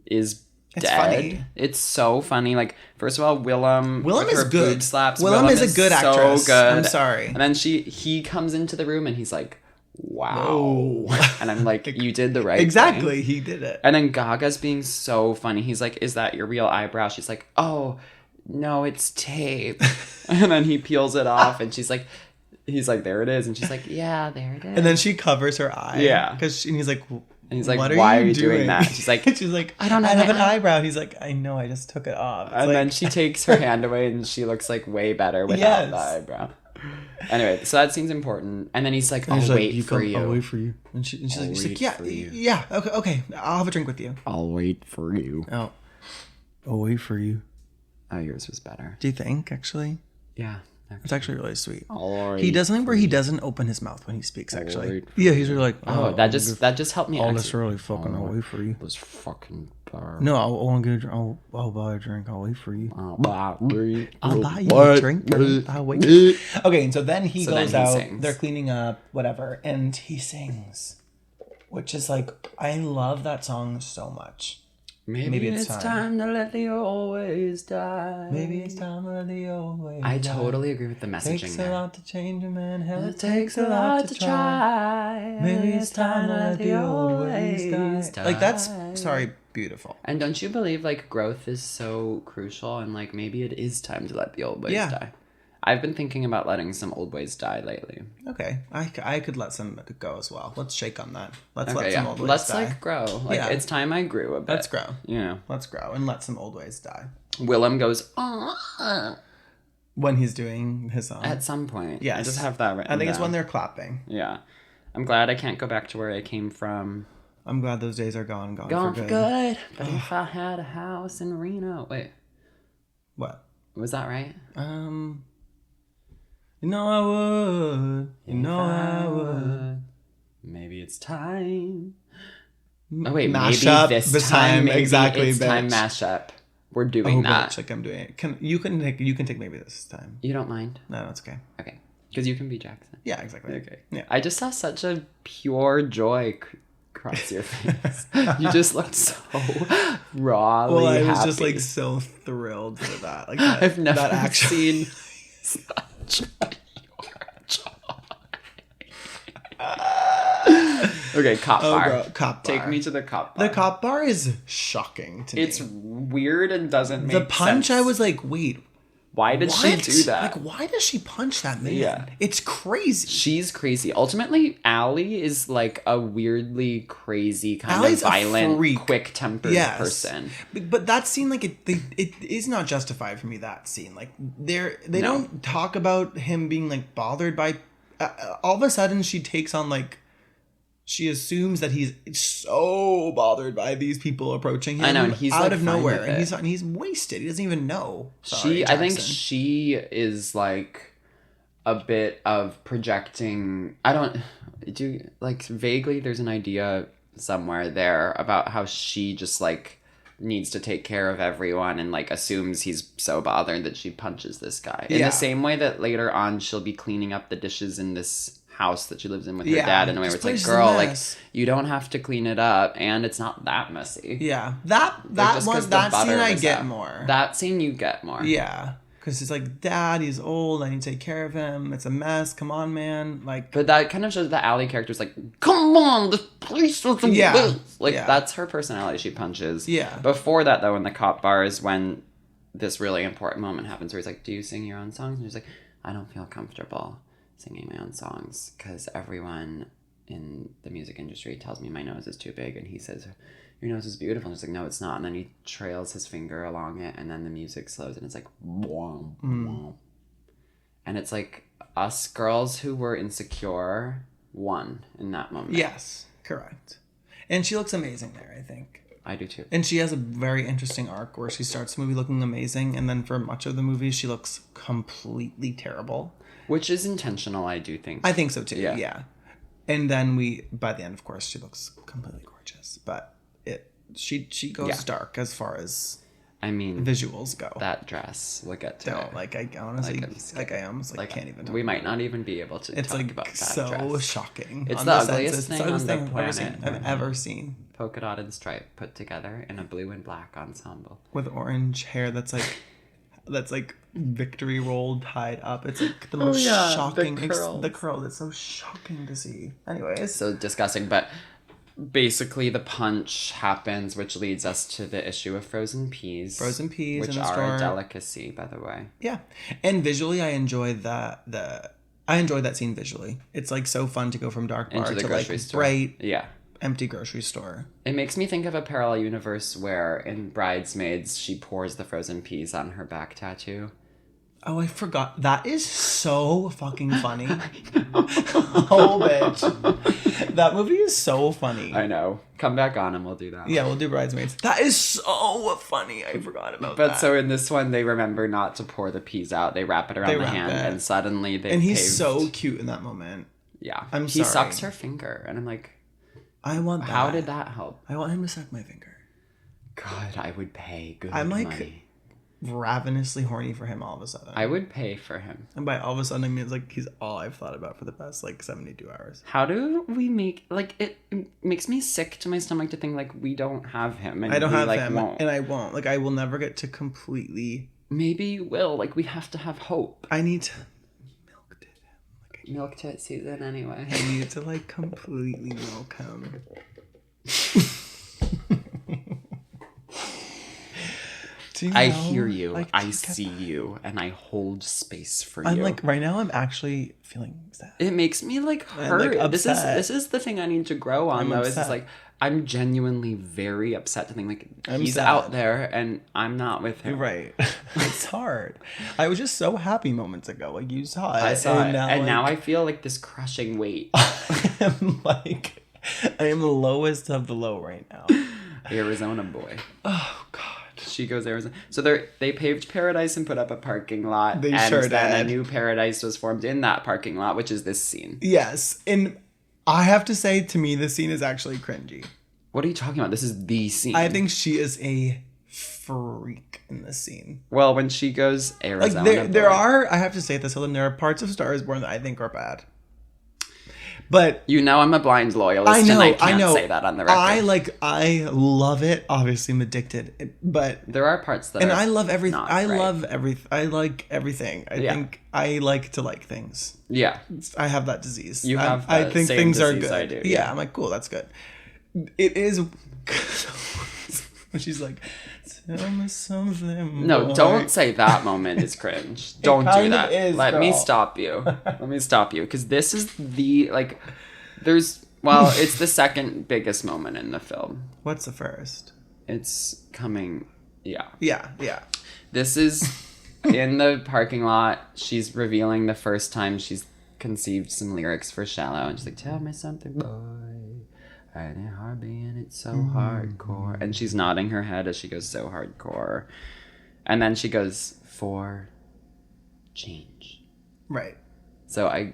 is dead. Funny. It's so funny. Like first of all, Willem is good. Boob slaps. Willem is a good actress. So good. I'm sorry. And then he comes into the room and he's like, wow. And I'm like, you did the right exactly thing. He did it. And then Gaga's being so funny. He's like, is that your real eyebrow? She's like, oh no, it's tape. And then he peels it off and he's like, there it is. And she's like, yeah, there it is. And then she covers her eye. Yeah. And he's like, why are you doing that? She's like, I don't have an eyebrow. And he's like, I know, I just took it off. And then she takes her hand away and she looks like way better without the eyebrow. Anyway, so that scene's important. And then he's like, I'll wait for you. I'll wait for you. And she's like, yeah, okay, I'll have a drink with you. I'll wait for you. Oh, I'll wait for you. Oh, yours was better. Do you think, actually? Yeah. It's actually really sweet. He does something where he doesn't open his mouth when he speaks, actually. Yeah, he's really like, that just helped me. All this really fucking, I'll wait for you. This fucking bar. No, I'll buy a drink. I'll wait for you. I'll buy you a drink. I'll wait. Okay, and so then he goes out. Sings. They're cleaning up, whatever, and he sings, which is like, I love that song so much. Maybe it's time to let the old ways die. Maybe it's time to let the old ways die. I totally agree with the messaging. Takes a lot to change a man. Hell, it takes a lot to try. Maybe it's time to let the old ways die. Like that's beautiful. And don't you believe like growth is so crucial and like maybe it is time to let the old ways die? I've been thinking about letting some old ways die lately. Okay, I could let some go as well. Let's shake on that. Let's let some old ways die. Let's like grow. Like it's time I grew a bit. Let's grow. You know. Let's grow and let some old ways die. Willem goes, oh. When he's doing his song. At some point. Yes. I just have that written I think it's down. when they're clapping. Yeah. I'm glad I can't go back to where I came from. I'm glad those days are gone Gone for for good. good. But if I had a house in Reno. Wait. What? Was that right? You know I would. You know I would. Maybe it's time. Oh wait, Mash maybe up this the time. Maybe exactly, it's time bitch. mashup. We're doing that. Bitch, like I'm doing it. You can take maybe this time. You don't mind? No, it's okay. Okay. Because you can be Jackson. Yeah, exactly. Okay. Yeah. I just saw such a pure joy cross your face. You just looked so rawly Well, I was happy. just like so thrilled for that. Like that, I've never that actually. seen such pure joy. Okay, cop bar. Bro, cop bar. Take me to the cop bar. The cop bar is shocking to me. It's weird and doesn't make the punch. sense. I was like, wait, why did she do that? Like, why does she punch that man? Yeah. It's crazy. She's crazy. Ultimately, Allie is like a weirdly crazy, kind Allie's of a violent, freak. quick-tempered Yes. person. But that scene, like, it is not justified for me, that scene. Like, they No. don't talk about him being, like, bothered by... all of a sudden, she takes on, like... She assumes that he's so bothered by these people approaching him. I know, and he's, out like, of fine nowhere, with and it. he's wasted. He doesn't even know. Sorry, I think Jackson. she is like a bit of projecting. I don't do like vaguely. There's an idea somewhere there about how she just like needs to take care of everyone and like assumes he's so bothered that she punches this guy in Yeah. the same way that later on she'll be cleaning up the dishes in this house that she lives in with her Yeah, dad in a way where this it's like, place is a girl, like mess. you don't have to clean it up and it's not that messy. Yeah, Like, that just one, 'cause the that butter scene I was get out. more. That scene you get more. Yeah, because it's like, Dad, he's old. I need to take care of him. It's a mess. Come on, man. Like, But that kind of shows the Allie character's like, come on, this place is a Yeah, mess. Like, yeah. that's her personality. She punches. Yeah. Before that, though, in the cop bar is when this really important moment happens where he's like, do you sing your own songs? And she's like, I don't feel comfortable singing my own songs because everyone in the music industry tells me my nose is too big. And he says, your nose is beautiful. And she's like, no, it's not. And then he trails his finger along it and then the music slows and it's like, womp, womp. And it's like us girls who were insecure won in that moment. yes, correct. And she looks amazing there, I think. I do too. And she has a very interesting arc where she starts the movie looking amazing, and then for much of the movie, she looks completely terrible. Which is intentional, I do think. I think so too. Yeah. Yeah. And then by the end, of course, she looks completely gorgeous. But she goes Yeah. dark as far as I mean, visuals go. that dress. We'll get to Don't it. like I honestly Like, I'm scared. I almost can't even. Talk We about might it. not even be able to It's talk like about that so dress. shocking. It's on the senses. ugliest It's thing the ugliest on the thing I've planet. ever seen. Polka dot and stripe put together in a blue and black ensemble. With orange hair that's like victory roll tied up. It's like the most yeah, the shocking. curls. The curl. It's so shocking to see. Anyways, So disgusting, but basically the punch happens, which leads us to the issue of frozen peas. Frozen peas which in the are store. a delicacy, by the way. yeah, and visually, I enjoyed that. I enjoyed that scene visually. It's like so fun to go from dark bar Into the to grocery like store. bright, Yeah. empty grocery store. It makes me think of a parallel universe where in Bridesmaids she pours the frozen peas on her back tattoo. Oh, I forgot. That is so fucking funny. Oh, bitch. That movie is so funny. I know. Come back on and we'll do that. Yeah, we'll do Bridesmaids. That is so funny. I forgot about But that. so in this one, they remember not to pour the peas out. They wrap it around They the wrap hand, it. and suddenly they. And he's paved- so cute in that moment. Yeah. I'm He sorry. sucks her finger, and I'm like, I want that. how did that help? I want him to suck my finger. God, I would pay good I'm like money. ravenously horny for him all of a sudden. I would pay for him. And by all of a sudden, I mean, it's like he's all I've thought about for the past like 72 hours. How do we make like it makes me sick to my stomach to think like we don't have him and I don't we, have like, him, won't. and I won't. Like, I will never get to completely. Maybe you will. Like we have to have hope. I need to milk tit him. Milk tit season anyway. I need to like completely milk him. Do you I know, hear you. like, I just get see that. you, and I hold space for I'm you. like right now. I'm actually feeling sad. It makes me like I'm, hurt. like, This upset. is the thing I need to grow on I'm though. Is upset. it's like I'm genuinely very upset to think like he's sad. out there and I'm not with him. Right. It's hard. I was just so happy moments ago. Like, you saw it. I saw it. And like, now I feel like this crushing weight. I am the lowest of the low right now. Arizona boy. Oh, God. She goes Arizona. So they paved Paradise and put up a parking lot. They and sure then did. a new Paradise was formed in that parking lot, which is this scene. Yes. And I have to say, to me, this scene is actually cringy. What are you talking about? This is the scene. I think she is a freak in this scene. Well, when she goes Arizona Like, there boy. are, I have to say this, Helen, there are parts of Star is Born that I think are bad. But You know I'm a blind loyalist and I can't say that on the record. I love it. Obviously, I'm addicted. But There are parts that and are I love everything. not I right. love everything. I like everything. I Yeah. think I like to like things. Yeah. I have that disease. You have I the think same things are disease good. I do, Yeah, yeah. I'm like, cool, that's good. It is when she's like, tell me something. No, boy. don't say that moment is cringe. Don't do kind of that. is, Let me girl. stop you. Let me stop you. Because this is the, like, it's the second biggest moment in the film. What's the first? It's coming, yeah. Yeah. This is in the parking lot. She's revealing the first time she's conceived some lyrics for Shallow. And she's like, tell me something, boy. Ain't it hard being it so hardcore? And she's nodding her head as she goes so hardcore. And then she goes, for change. Right. So I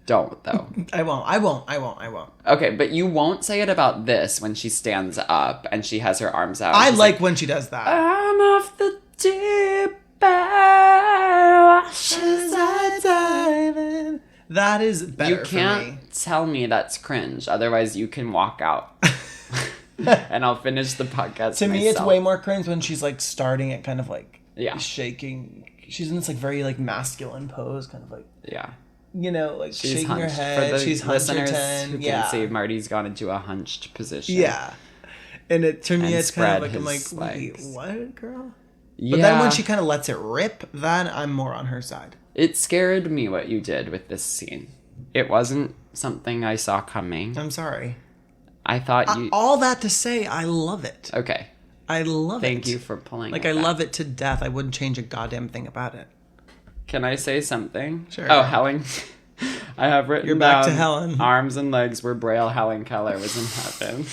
don't, though. I won't. Okay, but you won't say it about this when she stands up and she has her arms out. I She's like when she does that. I'm off the deep end. As I dive in. That is better You for me. can't tell me that's cringe. Otherwise, you can walk out. And I'll finish the podcast To me, it's myself. way more cringe when she's like starting it, kind of like Yeah. shaking. She's in this like very like masculine pose, kind of like, Yeah. you know, like She's shaking her hunched. head. For the She's listeners who hunching. can't see, Marty's gone into a hunched position. Yeah. And to me, And it's kind of spread like, I'm like, his wait, legs. what, girl? Yeah. But then when she kind of lets it rip, then I'm more on her side. It scared me what you did with this scene. It wasn't something I saw coming. I'm sorry. I thought you... All that to say, I love it. Okay. I love it. Thank you for pulling Like, it I back. love it to death. I wouldn't change a goddamn thing about it. Can I say something? Sure. Oh, Helen... I have written You're back to down, Helen. Arms and legs were braille Helen Keller was in heaven.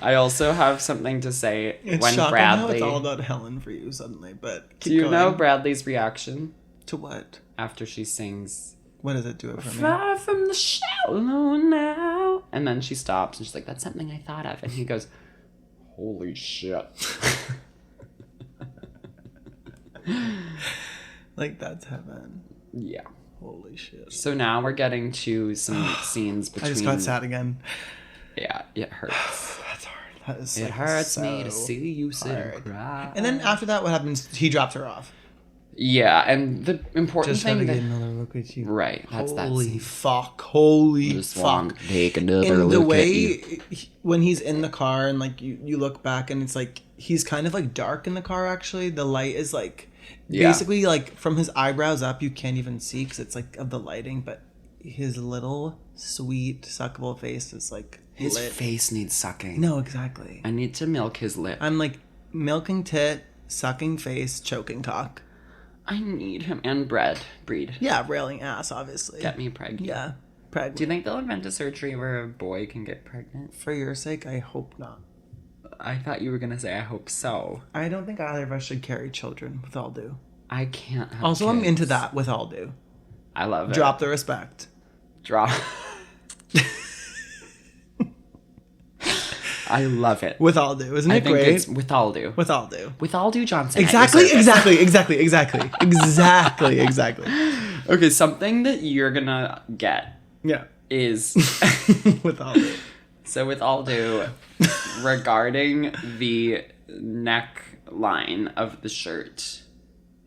I also have something to say It's when shocking Bradley... how it's all about Helen for you suddenly, but keep Do you going. know Bradley's reaction To what? after she sings... What does it do it for me? Far from the shallow now. And then she stops and she's like, that's something I thought of. And he goes, holy shit. Like, that's heaven. Yeah. Holy shit. So now we're getting to some scenes between... I just got sad again. Yeah, it hurts. That's hard. That is It like, hurts me to so see you sit and hard. cry. And then after that, what happens? He drops her off. Yeah, and the important Just had thing to that... get another look at you. Right, that's that Holy scene. fuck. Holy Just fuck. want to take another In the look way, at you. when he's in the car and like you look back and it's like, he's kind of like dark in the car actually. The light is like, Yeah. basically like from his eyebrows up, you can't even see because it's like of the lighting, but his little sweet suckable face is like His lit. face needs sucking. No, exactly. I need to milk his lip. I'm like milking tit, sucking face, choking cock. I need him. And breed. Yeah, railing ass, obviously. Get me pregnant. Yeah, pregnant. Do you think they'll invent a surgery where a boy can get pregnant? For your sake, I hope not. I thought you were going to say, I hope so. I don't think either of us should carry children, with all due. I can't have Also, I'm kids. into that, with all due. I love it. Drop the respect. Drop. I love it. With all due. Isn't I it think great? it's with all due. With all due. With all due Johnson. Exactly, at your service. exactly. Okay, something that you're gonna get Yeah. is With all due. so with all due regarding the neckline of the shirt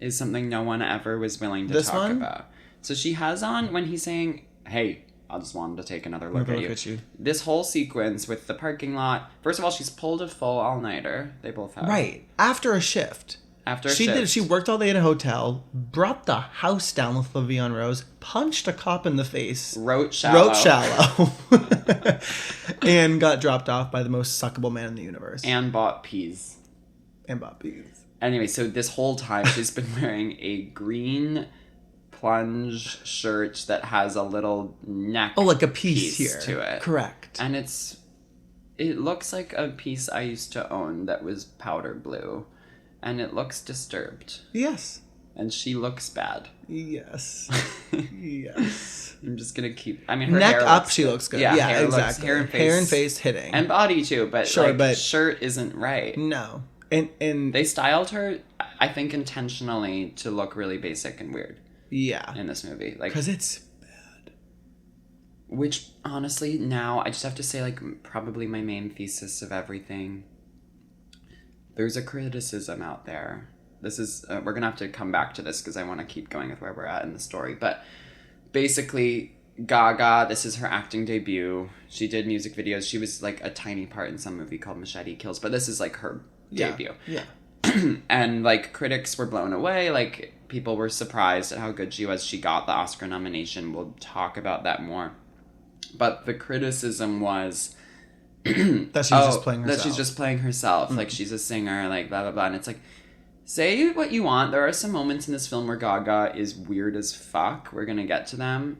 is something no one ever was willing to This talk one? about. So she has on when he's saying, "Hey, I just wanted to take another look at you." This whole sequence with the parking lot. First of all, she's pulled a full all-nighter. They both have. Right. After a shift. After a She shift. did. She worked all day in a hotel, brought the house down with La Vie en Rose, punched a cop in the face, Wrote shallow. and got dropped off by the most suckable man in the universe. And bought peas. And bought peas. Anyway, so this whole time she's been wearing a green plunge shirt that has a little neck. Oh, like a piece here to it. Correct. And it looks like a piece I used to own that was powder blue. And it looks disturbed. Yes. And she looks bad. Yes. Yes. I'm just gonna keep. I mean, her neck hair up. looks She good. looks good. Yeah, Yeah, exactly. Hair and face hitting, and body too. But sure, but shirt isn't right. No, and they styled her, I think, intentionally to look really basic and weird. Yeah, in this movie, like because it's bad. Which honestly, now I just have to say, like, probably my main thesis of everything. There's a criticism out there. This is we're gonna have to come back to this because I want to keep going with where we're at in the story. But basically, Gaga, this is her acting debut. She did music videos. She was like a tiny part in some movie called Machete Kills, but this is like her debut. Yeah. And like critics were blown away. Like people were surprised at how good she was. She got the Oscar nomination. We'll talk about that more. But the criticism was that she's just playing herself. That she's just playing herself. Mm-hmm. Like she's a singer, like blah, blah, blah. And it's like, say what you want. There are some moments in this film where Gaga is weird as fuck. We're going to get to them.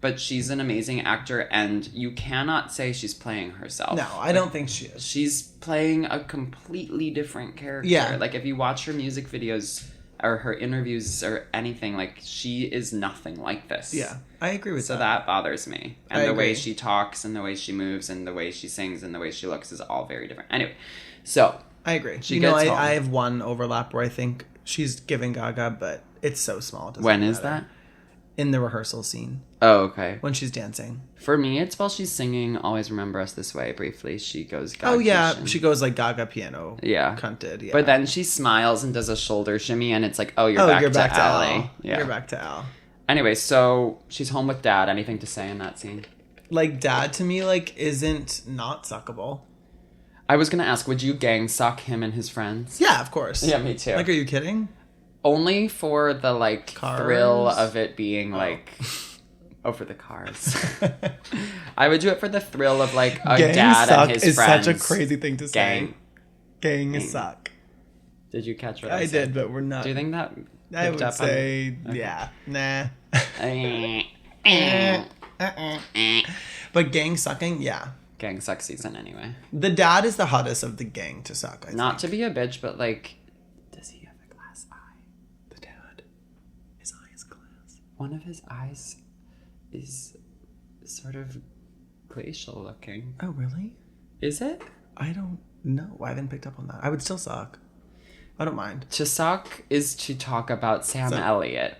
But she's an amazing actor, and you cannot say she's playing herself. No, I don't think she is. She's playing a completely different character. Yeah. Like, if you watch her music videos or her interviews or anything, like, she is nothing like this. Yeah, I agree with that. So that bothers me. And I the agree. way she talks and the way she moves and the way she sings and the way she looks is all very different. Anyway, so... I agree. She gets home. I have one overlap where I think she's giving Gaga, but it's so small. When is that? In the rehearsal scene. Oh, okay. When she's dancing. For me, it's while she's singing Always Remember Us This Way briefly. She goes Gaga. Oh, yeah. She goes like Gaga piano. Yeah. Cunted, yeah. But then she smiles and does a shoulder shimmy, and it's like, oh, you're back to Al. Yeah. You're back to Al. Anyway, so she's home with Dad. Anything to say in that scene? Like, Dad to me, like, isn't not suckable. I was going to ask, would you gang suck him and his friends? Yeah, of course. Yeah, me too. Like, are you kidding? Only for the, like, cars? Thrill of it being, like... Oh, for the cars. I would do it for the thrill of, like, a gang dad suck and his is friends. such a crazy thing to say. Gang suck. Did you catch what I I said? did, but we're not. Do you think that I would say, Okay. yeah. Nah. But gang sucking, yeah. Gang suck season, anyway. The dad is the hottest of the gang to suck, I think. Not to be a bitch, but, like, does he have a glass eye? The dad. His eye is glass. One of his eyes is sort of glacial looking. Oh, really? Is it? I don't know. I haven't picked up on that. I would still suck. I don't mind. To suck is to talk about Sam Elliott.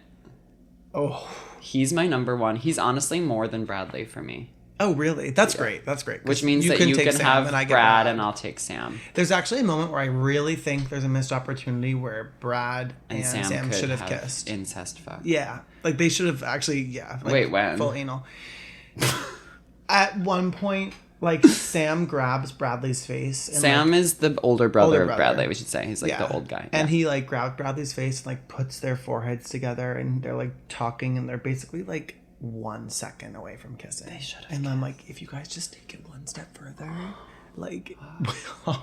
Oh. He's my number one. He's honestly more than Bradley for me. Oh, really? That's great. That's great. Which means that you can have Brad and I'll take Sam. There's actually a moment where I really think there's a missed opportunity where Brad and Sam should have kissed. Incest fuck. Yeah. Like, they should have actually, yeah. Like, wait, when? Full anal. At one point, like, Sam grabs Bradley's face. And Sam is the older brother of Bradley, we should say. He's, like, the old guy. And he, like, grabs Bradley's face and, like, puts their foreheads together, and they're, like, talking, and they're basically, like, 1 second away from kissing. They should have And I'm like, if you guys just take it one step further, like...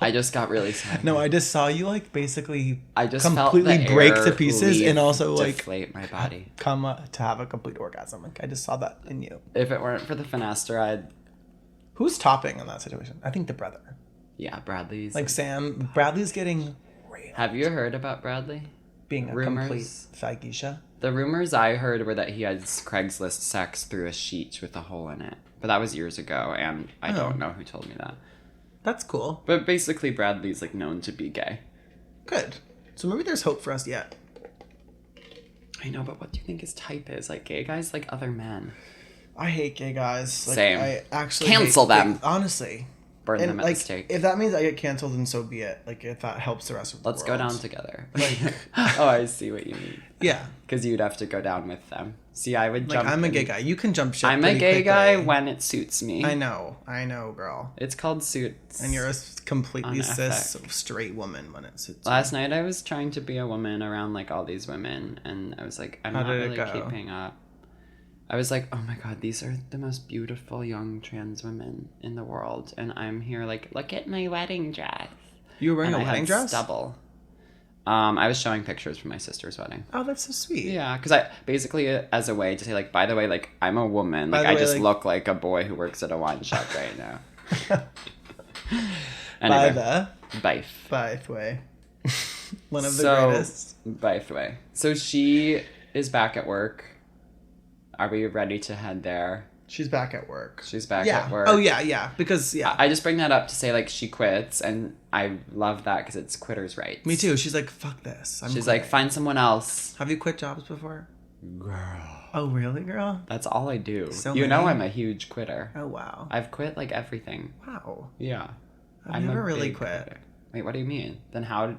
I just got really sad. No, I just saw you, like, basically I just completely felt the break air to pieces and also, like... deflate my body. Come to have a complete orgasm. Like, I just saw that in you. If it weren't for the finasteride... Who's topping in that situation? I think the brother. Yeah, Bradley's... Like, Sam... Bradley's getting... Have you heard about Bradley? Being a complete fagisha? The rumors I heard were that he had Craigslist sex through a sheet with a hole in it. But that was years ago, and I don't know who told me that. That's cool. But basically, Bradley's, like, known to be gay. Good. So maybe there's hope for us yet. I know, but what do you think his type is? Like, gay guys like other men. I hate gay guys. Like, Same. I actually Cancel them. honestly. burn And them at like, the stake. if that means I get canceled, then so be it. Like, if that helps the rest of the Let's world. go down together. Like, oh, I see what you mean. yeah. Because you'd have to go down with them. See, I would jump. Like, I'm a gay guy. You can jump ship. I'm a gay guy when it suits me. I know, girl. It's called Suits. And you're a completely on cis FX. straight woman when it suits. Last night I was trying to be a woman around like all these women, and I was like, I'm not really keeping up. I was like, oh my god, these are the most beautiful young trans women in the world, and I'm here like, look at my wedding dress. You were wearing and a wedding dress? Stubble. I was showing pictures from my sister's wedding. Oh, that's so sweet. Yeah, because I basically, as a way to say, like, by the way, like, I'm a woman. Like, I just look like a boy who works at a wine shop right now. Anyway, by the way. One of the greatest. By the way. So she is back at work. Are we ready to head there? She's back at work. She's back at work. Oh, yeah. Because, yeah. I just bring that up to say, like, she quits, and I love that because it's quitters' rights. Me too. She's like, fuck this. She's quitting. Like, find someone else. Have you quit jobs before? Girl. Oh, really, girl? That's all I do. So you know I'm a huge quitter. Oh, wow. I've quit, like, everything. Wow. Yeah. I've never really quit. Quitter. Wait, what do you mean? Then how do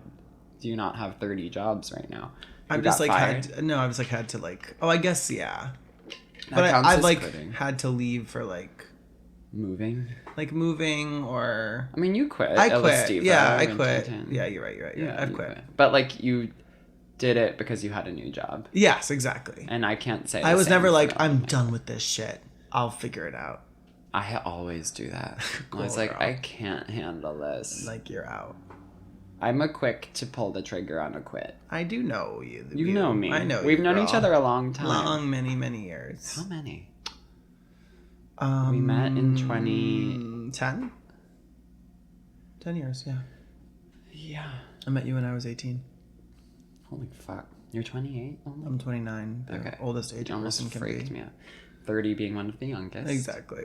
you not have 30 jobs right now? I've just, like, had to, like... Oh, I guess, yeah. But I've like quitting. Had to leave for like moving or I mean you quit. I quit. Yeah, I quit. Yeah, you're right. Yeah, I've quit. But like you did it because you had a new job. Yes, exactly. And I can't say I was never like I'm done with this shit. I'll figure it out. I always do that. Cool, I was like, girl. I can't handle this. Like you're out. I'm a quick to pull the trigger on a quit. I do know you. You know me. I know We've known each other a long time. Many years. How many? We met in 10? 10 years, yeah. Yeah. I met you when I was 18. Holy fuck. You're 28 only? I'm 29. The oldest age a person can be. Freaked me out. 30 being one of the youngest. Exactly.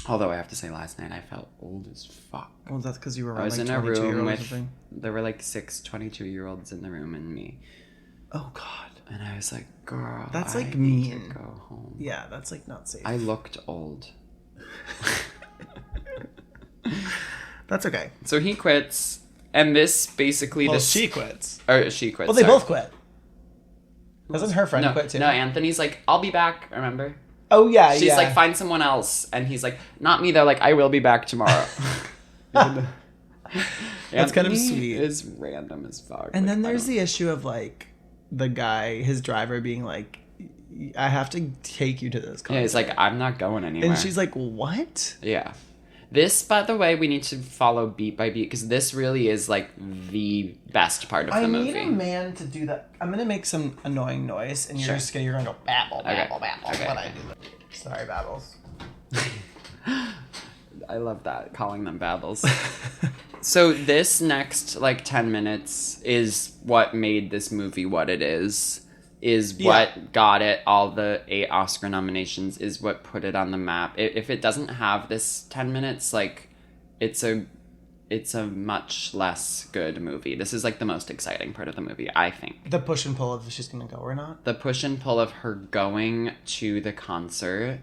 Although I have to say, last night I felt old as fuck. Well, that's because you were I was like in a room with, or there were like 6 22-year-olds in the room and me. Oh, God. And I was like, girl, that's like need mean. to go home. Yeah, that's like not safe. I looked old. That's okay. So he quits, and this basically... Well, she quits. Or she quits, Well, they both quit. Doesn't her friend quit too? No, Anthony's like, I'll be back, remember? Oh, yeah, She's like, find someone else. And he's like, not me, though. Like, I will be back tomorrow. That's kind of sweet. It's random as fuck. And like, then there's the issue of, like, the guy, his driver being like, I have to take you to this concert. Yeah, he's like, I'm not going anywhere. And she's like, what? Yeah. This, by the way, we need to follow beat by beat because this really is like the best part of the movie. I need a man to do that. I'm gonna make some annoying noise, and you're gonna go babble. Okay. When I do that. Sorry, babbles. I love that, calling them babbles. So this next like 10 minutes is what made this movie what it is what got it all the 8 Oscar nominations, is what put it on the map. If it doesn't have this 10 minutes, like it's a much less good movie. This is like the most exciting part of the movie, I think. The push and pull of if she's gonna go or not. The push and pull of her going to the concert,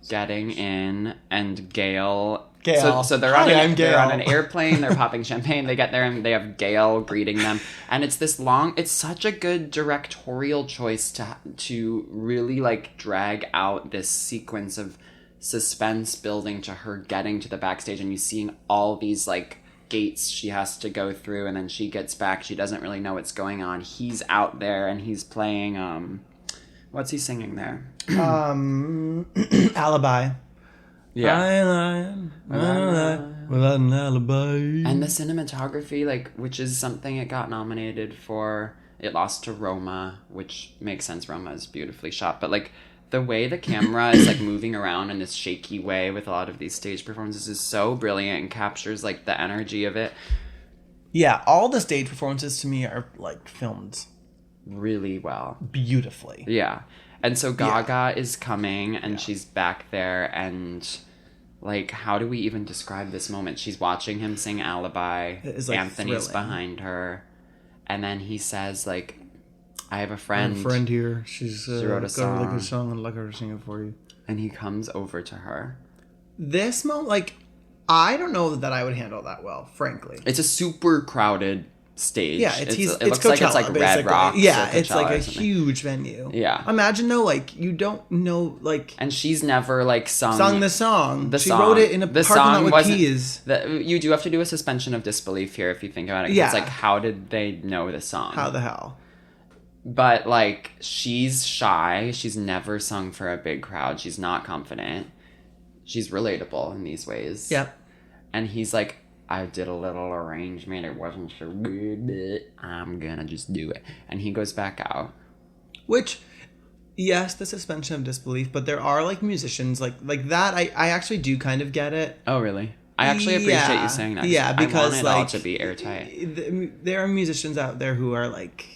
getting in, and Gail. So they're on an airplane, they're popping champagne, they get there and they have Gail greeting them. And it's this it's such a good directorial choice to really like drag out this sequence of suspense building to her getting to the backstage, and you seeing all these like gates she has to go through, and then she gets back, she doesn't really know what's going on. He's out there and he's playing what's he singing there? Alibi. Yeah. Without an alibi. And the cinematography, like, which is something it got nominated for. It lost to Roma, which makes sense. Roma is beautifully shot. But, like, the way the camera is, like, moving around in this shaky way with a lot of these stage performances is so brilliant and captures, like, the energy of it. Yeah, all the stage performances to me are, like, filmed really well. Beautifully. Yeah. And so Gaga is coming, and she's back there, and like, how do we even describe this moment? She's watching him sing Alibi. It's, like, Anthony's thrilling. behind her, and then he says, like, I have a friend. I have a friend here. She wrote a got a really song. good song, and I'd like her to sing it for you. And he comes over to her. This moment, like, I don't know that I would handle that well, frankly. It's a super crowded stage. Yeah, it looks Coachella, like it's like basically. Red Rocks. Yeah, or it's like Coachella a or something. huge venue. Yeah. Imagine though, like you don't know, like And she's never like sung the song. The She song. wrote it in a The parking lot song with wasn't- keys. You do have to do a suspension of disbelief here if you think about it. 'Cause Yeah. It's like, how did they know the song? How the hell? But like, she's shy. She's never sung for a big crowd. She's not confident. She's relatable in these ways. Yep. And he's like, I did a little arrangement. It wasn't so good, but I'm gonna just do it. And he goes back out. Which, yes, the suspension of disbelief, but there are like musicians like that. I actually do kind of get it. Oh, really? I actually appreciate you saying that. Yeah, because I want it all to be airtight. there are musicians out there who are like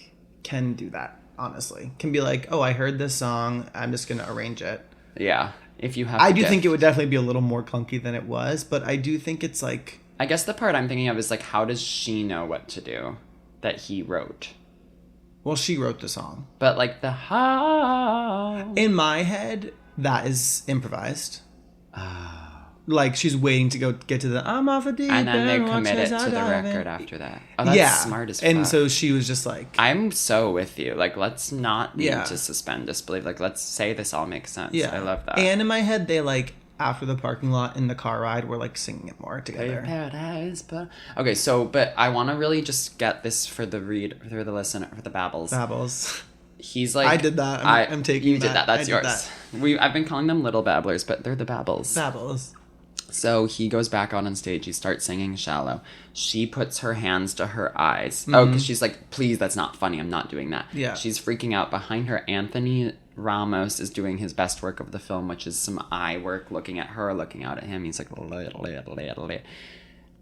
can do that. Honestly, can be like, oh, I heard this song. I'm just gonna arrange it. Yeah. If you have, I do think it would definitely be a little more clunky than it was, but I do think it's like. I guess the part I'm thinking of is like, how does she know what to do that he wrote? Well, she wrote the song. But like the how. In my head, that is improvised. Like she's waiting to go get to the I'm off a deep And then they end, watch commit it as I to the dive in. record after that. Oh, that's smart as fuck. And so she was just like, I'm so with you. Like, let's not need Yeah. to suspend disbelief. Like, let's say this all makes sense. yeah, I love that. And in my head, they like after the parking lot in the car ride, we're like singing it more together. Paradise, but okay. So, but I want to really just get this for the listener, for the babbles. Babbles. He's like, I did that. I'm taking you did that. That's I did yours. I've been calling them little babblers, but they're the babbles. Babbles. So he goes back out on stage. He starts singing Shallow. She puts her hands to her eyes. Mm-hmm. Oh, because she's like, please, that's not funny. I'm not doing that. Yeah. She's freaking out. Behind her, Anthony Ramos is doing his best work of the film, which is some eye work, looking at her, looking out at him. He's like, lit.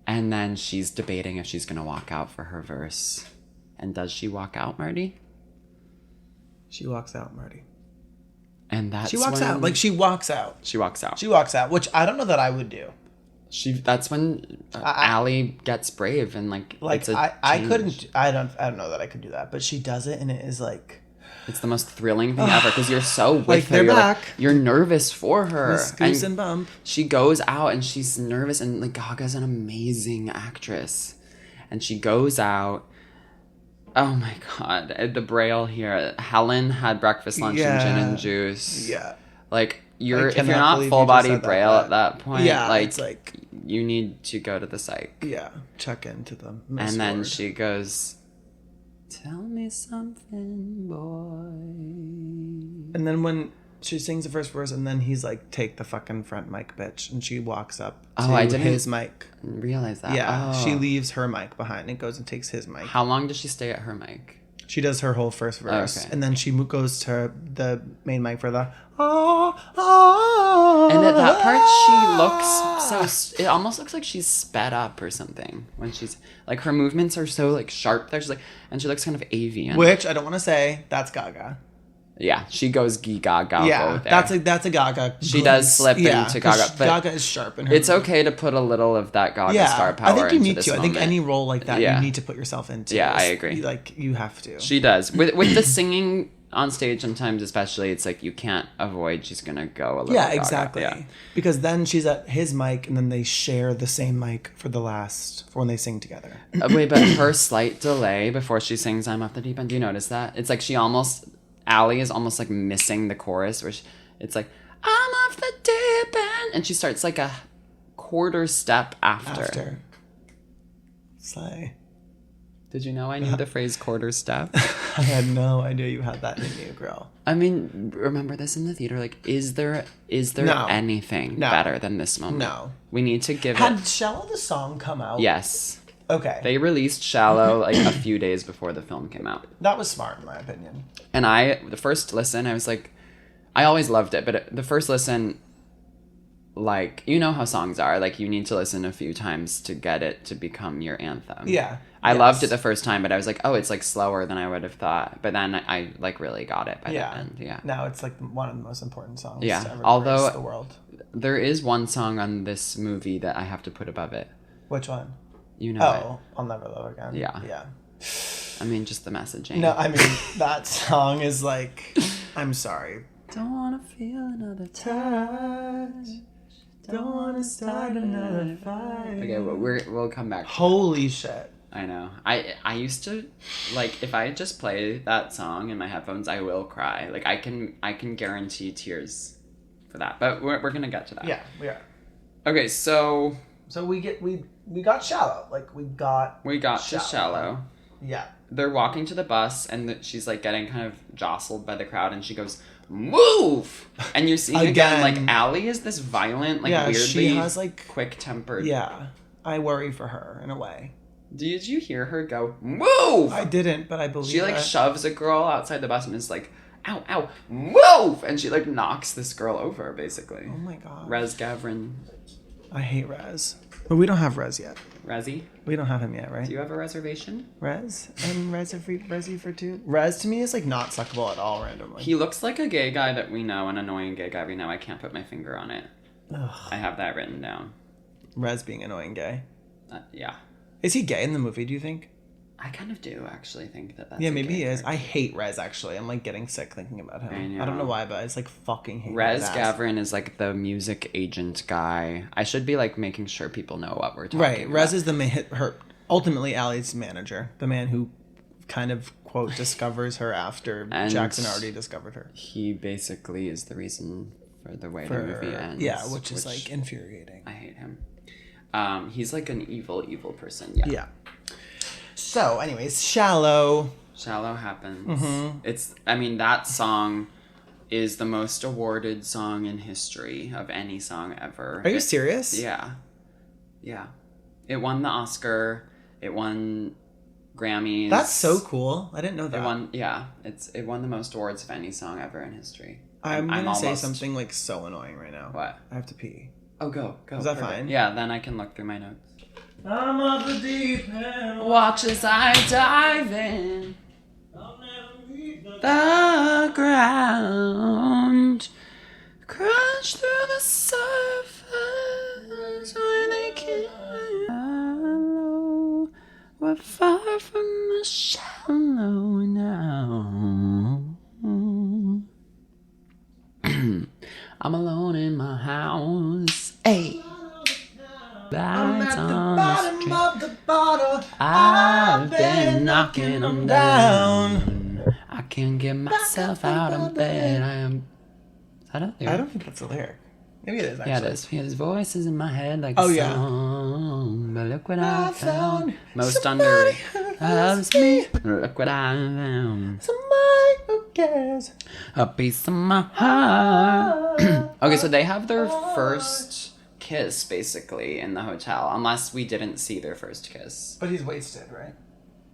And then she's debating if she's going to walk out for her verse. And does she walk out, Marty? She walks out, Marty. And that's She walks when... out. Like she walks out. She walks out. She walks out, which I don't know that I would do. That's when Allie gets brave and like it's a I change. couldn't. I don't know that I could do that. But she does it, and it is like It's the most thrilling thing ever because you're so with Like, her. they're You're back. you're nervous for her. Miss Goose and Bump. She goes out and she's nervous, and like Gaga's an amazing actress, and she goes out. Oh my god, the braille here. Helen had breakfast, lunch, and gin and juice. Yeah. Like if you're cannot not believe full you just body said that, braille but- at that point, Yeah, like, it's like- you need to go to the psych. Yeah. Check into the And then ward. she goes, "Tell me something, boy." And then when she sings the first verse, and then he's like, "Take the fucking front mic, bitch," and she walks up to Oh, I didn't his mic. realize that. Yeah, Oh. she leaves her mic behind and goes and takes his mic. How long does she stay at her mic? She does her whole first verse, Okay. and then she goes to the main mic for the ah. And at that part, she looks so. It almost looks like she's sped up or something when she's like her movements are so like sharp. There, she's like, and she looks kind of avian. Which I don't want to say. That's Gaga. Yeah, she goes Gaga. Yeah, there. that's a Gaga. She does slip into 'cause Gaga, but Gaga is sharp in her. It's okay to put a little of that Gaga star power I think you into need this to. I think moment. any role like that, Yeah. you need to put yourself into. Yeah, I agree. Like you have to. She does with the singing on stage. Sometimes, especially, it's like you can't avoid. She's gonna go a little. Yeah, Gaga. exactly. Yeah. Because then she's at his mic, and then they share the same mic for when they sing together. Wait, but her slight delay before she sings "I'm Off the Deep End." Do you notice that? It's like Allie is almost like missing the chorus, where it's like "I'm off the deep end," and she starts like a quarter step after. Slay. Did you know I knew the phrase quarter step? I had no idea you had that in you, girl. I mean, remember this in the theater? Like, is there No. anything No. better than this moment? No. We need to give Had it. Shallow the song come out? Yes. Okay. They released Shallow like a few days before the film came out. That was smart, in my opinion. And the first listen, I was like, I always loved it, but the first listen, like, you know how songs are. Like, you need to listen a few times to get it to become your anthem. Yeah. I Yes. loved it the first time, but I was like, oh, it's like slower than I would have thought. But then I like really got it by the end. Yeah. Now it's like one of the most important songs Yeah. to ever Although- grace the world. There is one song on this movie that I have to put above it. Which one? You know Oh, I'll Never Love Again. Yeah. Yeah. it. I mean, just the messaging. No, I mean, that song is like, I'm sorry. Don't wanna feel another touch. Don't wanna start another fight. Okay, well, we'll come back to Holy shit. I know. I used to, like, if I just play that song in my headphones, I will cry. Like, I can guarantee tears for that. But we're gonna get to that. Yeah, we are. Okay, so we got shallow. Like, we got to Shallow. Yeah. They're walking to the bus, and she's, like, getting kind of jostled by the crowd, and she goes, "Move!" And you're seeing again, like, Allie is this violent, like, weirdly she has, like, quick-tempered. Yeah. I worry for her, in a way. Did you hear her go, "Move"? I didn't, but I believe she, like, shoves a girl outside the bus and is like, "Ow, ow, move!" And she, like, knocks this girl over, basically. Oh, my God. Rez Gavrin. I hate Rez. But we don't have Rez yet. Rezzy? We don't have him yet, right? Do you have a reservation? Rez? And Rezzy for two? Rez, to me, is, like, not suckable at all randomly. He looks like a gay guy that we know, an annoying gay guy we know. I can't put my finger on it. Ugh. I have that written down. Rez being annoying gay. Yeah. Is he gay in the movie, do you think? I kind of do actually think that's yeah, maybe he is. I hate Rez, actually. I'm, like, getting sick thinking about him. I don't know why, but I just, like, fucking hate Rez Gavrin is, like, the music agent guy. I should be, like, making sure people know what we're talking about. Right. Rez is ultimately Allie's manager. The man who kind of, quote, discovers her after And Jackson already discovered her. He basically is the reason for the way the movie ends. Yeah, which is, like, infuriating. I hate him. He's, like, an evil person. Yeah. So, anyways, Shallow. Shallow happens. Mm-hmm. That song is the most awarded song in history of any song ever. Are you serious? Yeah. Yeah. It won the Oscar. It won Grammys. That's so cool. I didn't know that. It won the most awards of any song ever in history. I'm going to say something, like, so annoying right now. What? I have to pee. Oh, go. Is that fine? Yeah, then I can look through my notes. I'm off the deep end. Watch as I dive in. I'll never leave the ground. Crash through the surface where they can't follow. We're far from the shallow now. I'm alone in my house. Hey. I'm at the bottom of the bottle. I've been knocking them down. I can't get myself out of bed. Is that a lyric? I don't think that's a lyric. Maybe it is, actually. Yeah, it is. His voice is in my head like a song. But look what I found. Most underrated. Loves me. Look what I found. Somebody who cares. A piece of my heart. Okay, so they have their first kiss, basically, in the hotel. Unless we didn't see their first kiss. But he's wasted, right?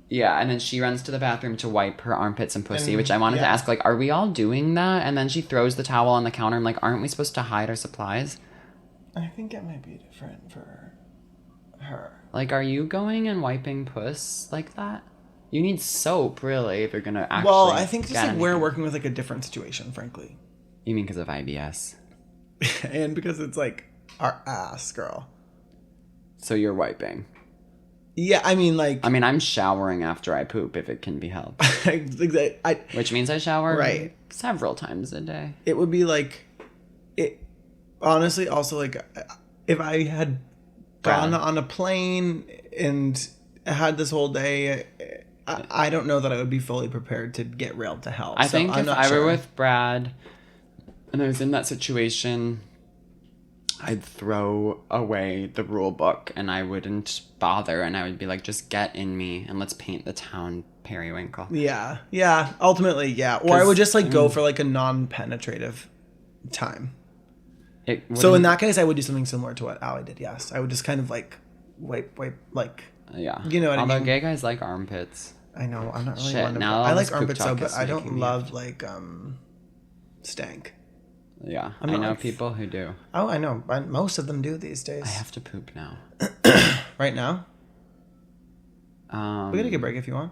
Yeah, and then she runs to the bathroom to wipe her armpits and pussy, which I wanted to ask, like, are we all doing that? And then she throws the towel on the counter. I'm like, aren't we supposed to hide our supplies? I think it might be different for her. Like, are you going and wiping puss like that? You need soap, really, if you're going to actually Well, I think just, like, we're working with, like, a different situation, frankly. You mean because of IBS? And because it's, like, our ass, girl. So you're wiping? Yeah, I mean, like... I'm showering after I poop, if it can be helped. Which means I shower several times a day. It would be, like... Honestly, also, like, if I had gone on a plane and had this whole day... I don't know that I would be fully prepared to get railed to hell. I think if I were with Brad and I was in that situation... I'd throw away the rule book and I wouldn't bother and I would be like, just get in me and let's paint the town periwinkle. Yeah. Yeah. Ultimately, yeah. Or I would just, like, go for, like, a non-penetrative time. So in that case, I would do something similar to what Allie did, yes. I would just kind of, like, wipe, like... Yeah. You know what I mean? Although gay guys like armpits. I know. I'm not really Shit, one of now I like armpits, though, but I don't love, like, stank. Yeah, I know people who do. Oh, I know. Most of them do these days. I have to poop now. Right now? We gotta take a break if you want.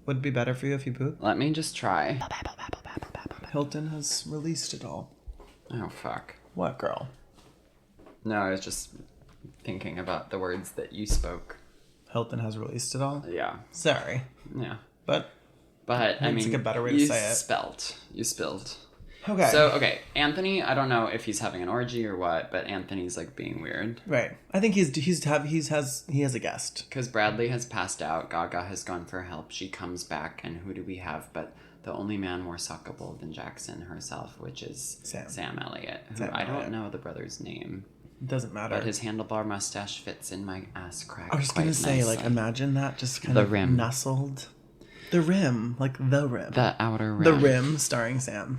Would it be better for you if you poop? Let me just try. Hilton has released it all. Oh, fuck. What, girl? No, I was just thinking about the words that you spoke. Hilton has released it all? Yeah. Sorry. Yeah. But I mean... it's like a better way to say it. You spilled. Okay. So, okay, Anthony, I don't know if he's having an orgy or what, but Anthony's like being weird. Right. I think he has a guest. Because Bradley has passed out, Gaga has gone for help, she comes back, and who do we have but the only man more suckable than Jackson herself, which is Sam Elliott, who I don't know the brother's name. It doesn't matter. But his handlebar mustache fits in my ass crack. I was going to say, like, imagine that just kind of rim. nestled. The rim. Like, the rim. The outer rim. The rim starring Sam.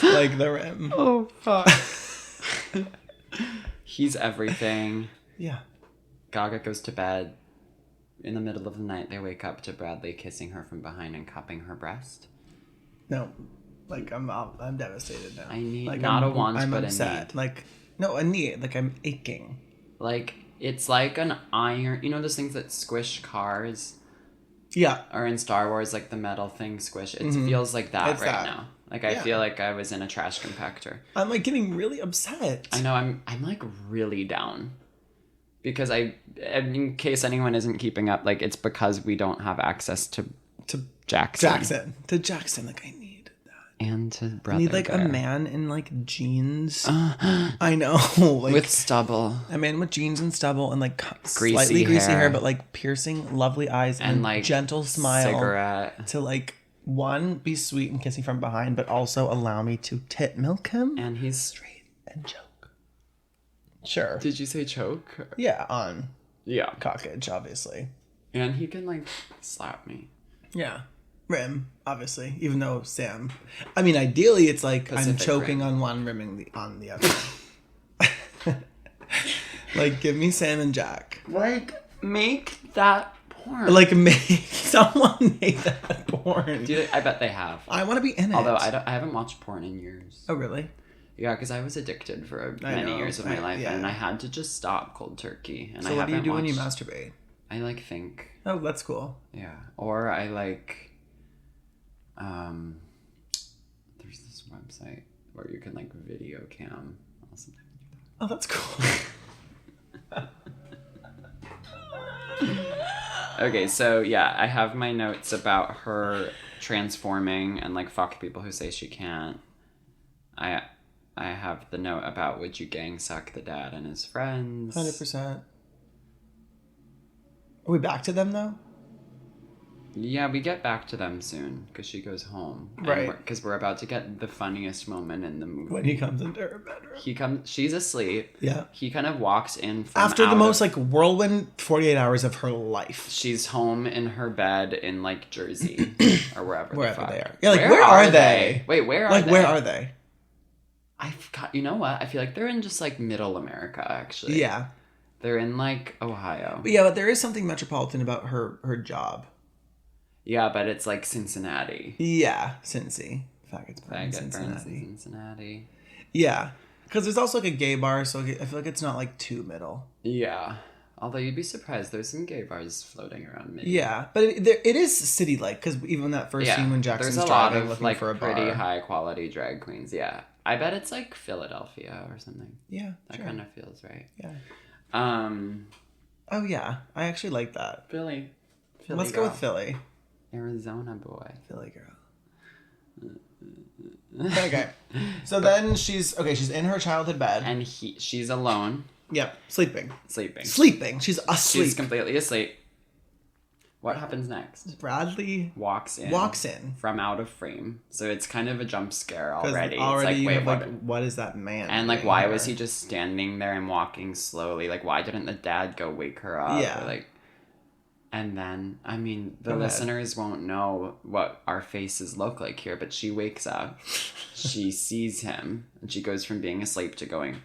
Like, the rim. Oh, fuck. He's everything. Yeah. Gaga goes to bed. In the middle of the night, they wake up to Bradley kissing her from behind and cupping her breast. No. Like, I'm devastated now. I need like, not I'm, a want, I'm but upset. a need. Like, no, a need. Like, I'm aching. Like, it's like an iron... You know those things that squish cars? Yeah. Or in Star Wars, like the metal thing squish. It feels like that now. Like, I feel like I was in a trash compactor. I'm, like, getting really upset. I know, I'm like, really down. Because in case anyone isn't keeping up, like, it's because we don't have access to Jackson. To Jackson. Like, I need that. And to Brother I need, like, Bear. a man in, like, jeans. I know. Like, with stubble. A man with jeans and stubble and, like, Greasy slightly greasy hair. hair, but, like, piercing, lovely eyes and like, gentle smile. Cigarette. To, like, one, be sweet and kissing from behind, but also allow me to tit milk him. And he's... straight and choke. Sure. Did you say choke? Yeah, on Yeah. cockage, obviously. And he can, like, slap me. Yeah. Rim, obviously. Even though Sam... I mean, ideally, it's like Pacific I'm choking rim. on one, rimming on the other. Like, give me Sam and Jack. Like, make that porn. Like, someone make that porn. Dude, I bet they have. I want to be in it. Although I haven't watched porn in years. Oh, really? Yeah, because I was addicted for many years of my life, yeah. and I had to just stop cold turkey. And So I what do you haven't do when you watched- masturbate? I like think. Oh, that's cool. Yeah, or I like. There's this website where you can like video cam. I'll sometimes do Oh, that's cool. that. Okay, so yeah, I have my notes about her transforming and like fuck people who say she can't. I have the note about would you gang suck the dad and his friends. 100%. Are we back to them, though? Yeah, we get back to them soon because she goes home. Right. Because we're about to get the funniest moment in the movie. When he comes into her bedroom. She's asleep. Yeah. He kind of walks in from After the out most, of- like, whirlwind 48 hours of her life. She's home in her bed in, like, Jersey or wherever Wherever the fuck. they are. Yeah, like, where are they? Wait, where are Like, they? where are they? I forgot. You know what? I feel like they're in just, like, middle America, actually. Yeah. They're in, like, Ohio. But yeah, but there is something metropolitan about her job. Yeah, but it's, like, Cincinnati. Yeah. Cincy. Faggots burn in Faggot burns in Cincinnati. Cincinnati. Yeah. Because there's also, like, a gay bar, so I feel like it's not, like, too middle. Yeah. Although you'd be surprised, there's some gay bars floating around mid. Yeah. But it is city-like, because even that first scene when Jackson's there's a lot driving of looking like for a pretty bar. high-quality drag queens, yeah. I bet it's like Philadelphia or something. Yeah, That sure. kind of feels right. Yeah. Oh yeah, I actually like that. Philly Let's girl. go with Philly. Arizona boy. Philly girl. Okay. So then she's in her childhood bed. And she's alone, Yep, sleeping. sleeping. She's asleep. She's completely asleep. What happens next? Bradley Walks in from out of frame. So it's kind of a jump scare already. Already it's you like, have, wait, like, what is that man? and like, doing why here? was he just standing there and walking slowly? Like, why didn't the dad go wake her up? Yeah. Or, like, and then, I mean, the Go ahead. listeners won't know what our faces look like here, but she wakes up, she sees him, and she goes from being asleep to going.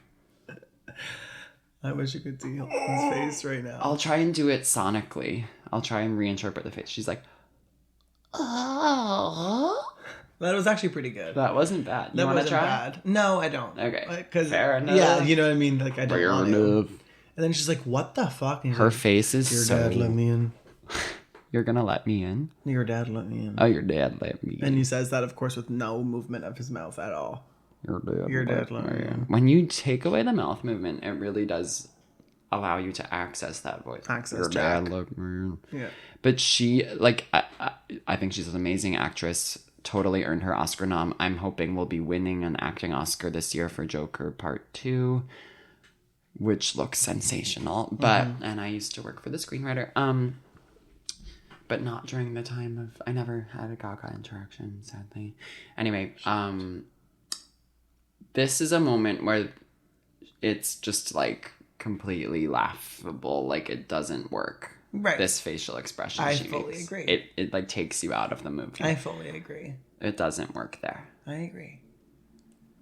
I wish you could see his face right now. I'll try and do it sonically. I'll try and reinterpret the face. She's like, oh. That was actually pretty good. That wasn't bad. You That want to wasn't try? bad. No, I don't. Okay. Cause, Fair enough. Yeah, you know what I mean? Like, I don't Fair want to. enough. And then she's like, what the fuck? And he's Her like, face is your so... dad let me in. You're gonna let me in? Your dad let me in. Oh, your dad let me in. And he says that, of course, with no movement of his mouth at all. Your dad let me in. When you take away the mouth movement, it really does allow you to access that voice. Access Your dad Jack. let me in. Yeah. But she, like, I think she's an amazing actress. totally earned her Oscar nom. I'm hoping we'll be winning an acting Oscar this year for Joker Part 2, which looks sensational. But and I used to work for the screenwriter. But not during the time of... I never had a Gaga interaction, sadly. Anyway, this is a moment where it's just, like, completely laughable. Like, it doesn't work. Right. This facial expression I she fully makes. agree. It, like, takes you out of the movie. I fully agree. It doesn't work there. I agree.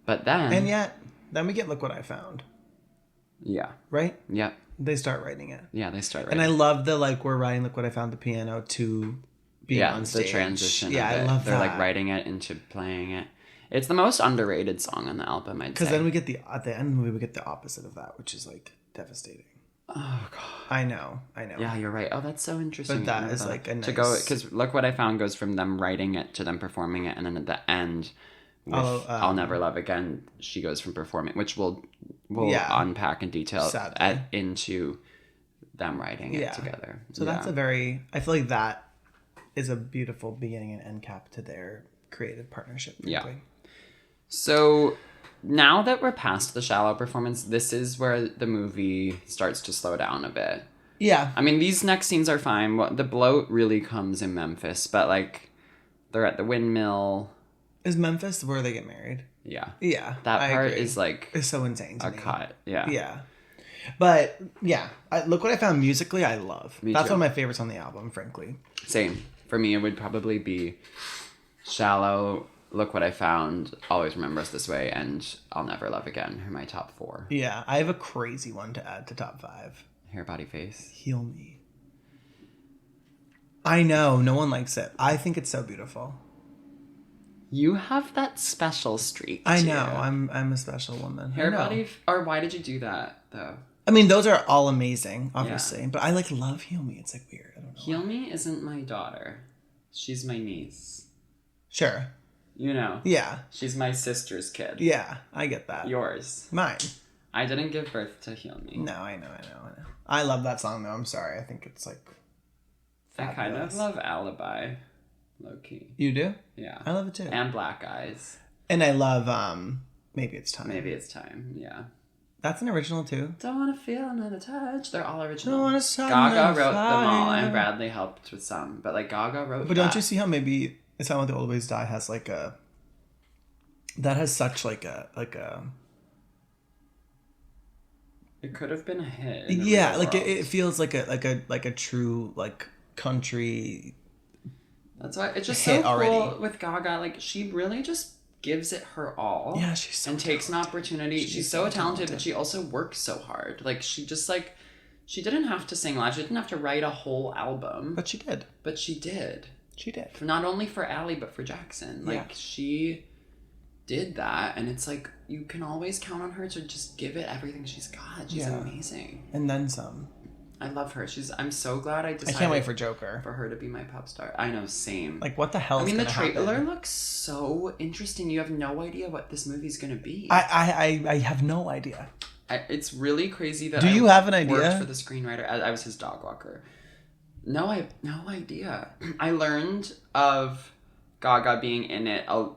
But then... And yet, then we get Look What I Found. Yeah. Right? Yeah. They start writing it. Yeah, they start writing. And I love the, like, we're writing Look What I Found the piano to be on stage. The transition Yeah, of it. I love They're, that. like, writing it into playing it. It's the most underrated song on the album, I'd say. Because then we get at the end of the movie, we get the opposite of that, which is, like, devastating. Oh, God. I know. Yeah, you're right. Oh, that's so interesting. But that is, like, a nice... To go... Because Look What I Found goes from them writing it to them performing it, and then at the end... With I'll Never Love Again, she goes from performing, which we'll unpack in detail into them writing it together. So that's a very... I feel like that is a beautiful beginning and end cap to their creative partnership. Frankly. Yeah. So now that we're past the shallow performance, this is where the movie starts to slow down a bit. Yeah. I mean, these next scenes are fine. The bloat really comes in Memphis, but, like, they're at the windmill... Is Memphis where they get married? Yeah. Yeah. That part is like... It's so insane to me. Cut. Yeah. Yeah. But, yeah. Look What I Found musically, I love. That's one of my favorites on the album, frankly. Same. For me, it would probably be Shallow, Look What I Found, Always Remember Us This Way, and I'll Never Love Again are my top 4. Yeah. I have a crazy one to add to top 5. Hair, Body, Face. Heal Me. I know. No one likes it. I think it's so beautiful. You have that special streak. I know. I'm a special woman. Hair, Body, or why did you do that though? I mean, those are all amazing, obviously. Yeah. But I love Heal Me. It's like weird. I don't know. Heal Me isn't my daughter. She's my niece. Sure. You know. Yeah. She's my sister's kid. Yeah, I get that. Yours. Mine. I didn't give birth to Heal Me. No, I know. I love that song though. I'm sorry. I think it's like fabulous. I kind of love Alibi. Low key. You do? Yeah. I love it too. And Black Eyes. And I love Maybe It's Time. Maybe It's Time, yeah. That's an original too. Don't want to feel another touch. They're all original. Don't want to Gaga wrote them all, and Bradley helped with some. But like Gaga wrote. But don't you see how maybe It's Time When the Old Ways Die has like a... That has such like a... It could have been a hit. Yeah, like it feels like a true like country... That's why it's just so cool with Gaga. Like, she really just gives it her all. Yeah, she's so and takes an opportunity. She's so talented, but she also works so hard. Like, she just, like... She didn't have to sing live. She didn't have to write a whole album. But she did. She did. Not only for Ally, but for Jackson. Like, she did that. And it's like, you can always count on her to just give it everything she's got. She's amazing. And then some. I love her. I'm so glad I decided... I can't wait for Joker. For her to be my pop star. I know, same. Like, what the hell is the trailer looks so interesting. You have no idea what this movie's going to be. I have no idea. It's really crazy that Do you have an idea? Worked for the screenwriter. I was his dog walker. No, I have no idea. I learned of Gaga being in it a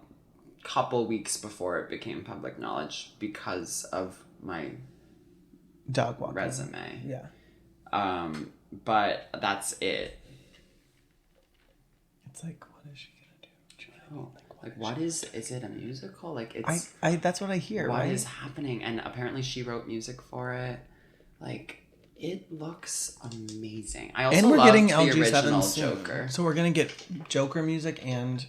couple weeks before it became public knowledge because of my dog walker resume. Yeah. But that's it. It's like, what is she gonna do? What is it a musical? Like, it's... I that's what I hear, What is happening? And apparently she wrote music for it. Like, it looks amazing. I also love the original Joker. So we're gonna get Joker music and...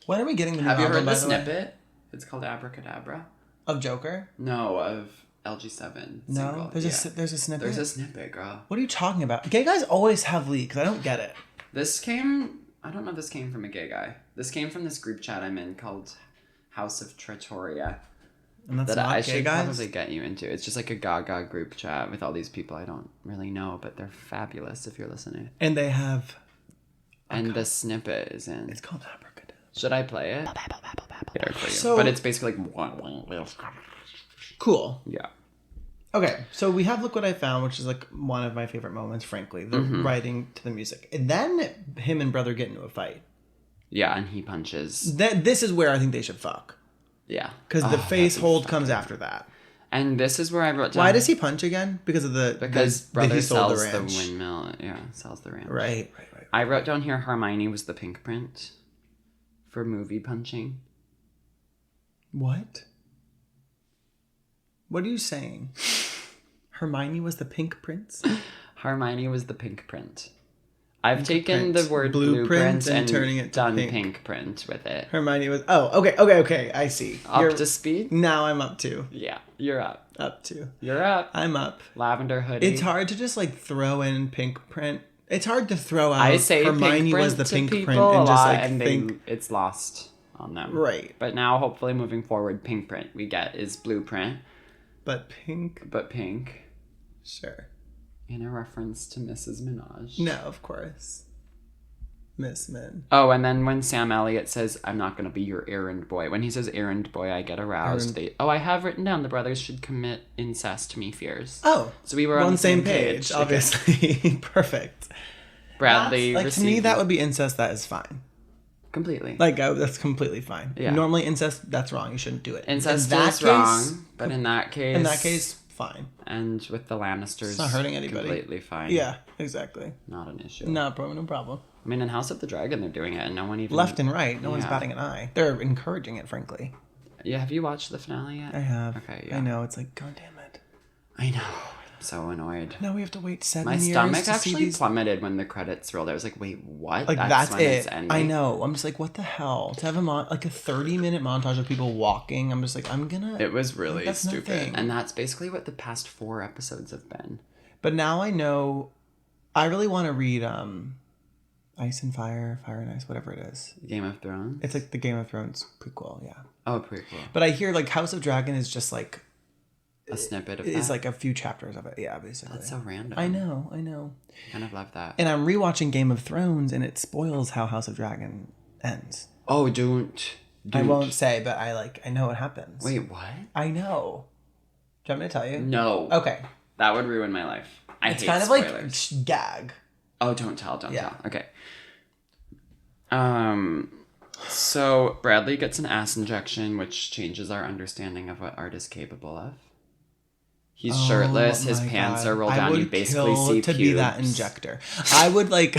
When are we getting the new album, Have you heard the snippet? It's called Abracadabra. Of Joker? No, of... LG7. No, there's a snippet. There's a snippet, girl. What are you talking about? Gay guys always have leaks. I don't get it. I don't know if this came from a gay guy. This came from this group chat I'm in called House of Trattoria. And that's not I gay should guys? probably get you into. It's just like a Gaga group chat with all these people I don't really know, but they're fabulous if you're listening. And they have... And the snippet is in. It's called Abracadabra. Should I play it? So, but it's basically like... Cool. Yeah. Okay, so we have Look What I Found, which is like one of my favorite moments, frankly. The writing to the music. And then him and brother get into a fight. Yeah, and he punches. This is where I think they should fuck. Yeah. Because the face hold comes after that. And this is where I wrote down... Why does he punch again? Because of Because brother he sold sells the ranch. windmill. Yeah, sells the ranch. Right. I wrote down here Hermione was the pink print for movie punching. What? What are you saying? Hermione was the pink prince? Hermione was the pink print. I've Pink taken print. the word Blueprint blueprint and and turning it to done pink. pink print with it. Hermione was... Oh, okay. I see. Up to speed? Now I'm up to. Yeah, you're up. Up to. You're up. I'm up. Lavender hoodie. It's hard to just like throw in pink print. It's hard to throw out I say Hermione pink print was the to pink people print a and just lot, like and think... it's lost on them. Right. But now, hopefully, moving forward, pink print we get is blueprint. But pink? But pink. Sure. In a reference to Mrs. Minaj. No, of course. Miss Min. Oh, and then when Sam Elliott says, I'm not going to be your errand boy. When he says errand boy, I get aroused. I have written down the brothers should commit incest, me fears. Oh. So we were on the same page, obviously. Perfect. Bradley Like, to me, that would be incest. That is fine. Completely. Like, that's completely fine. Yeah. Normally, incest, that's wrong. You shouldn't do it. Incest in that is case, wrong, but in that case... fine. And with the Lannisters... It's not hurting anybody. Completely fine. Yeah, exactly. Not an issue. No problem. I mean, in House of the Dragon, they're doing it, and no one even... Left and right. No one's batting an eye. They're encouraging it, frankly. Yeah, have you watched the finale yet? I have. Okay, yeah. I know. It's like, God damn it. I know. I'm so annoyed. Now we have to wait 7 years My stomach to actually see these... plummeted when the credits rolled. I was like, wait, what? Like, that's when it. It's ending? I know. I'm just like, what the hell? To have a 30-minute montage of people walking, I'm just like, I'm gonna... It was really that's stupid. nothing. And that's basically what the past 4 episodes have been. But now I know... I really want to read Ice and Fire, Fire and Ice, whatever it is. Game of Thrones? It's like the Game of Thrones prequel, yeah. Oh, prequel. But I hear like House of Dragon is just like... A snippet of It's that? like a few chapters of it, yeah, basically. That's so random. I know. I kind of love that. And I'm rewatching Game of Thrones and it spoils how House of Dragon ends. Oh, don't. I won't say, but I know what happens. Wait, what? I know. Do you want me to tell you? No. Okay. That would ruin my life. It's hate kind spoilers. of like gag. Oh, don't tell. Okay. So Bradley gets an ass injection, which changes our understanding of what art is capable of. He's shirtless. His pants are rolled down. You basically see to pubes. be that injector. I would like.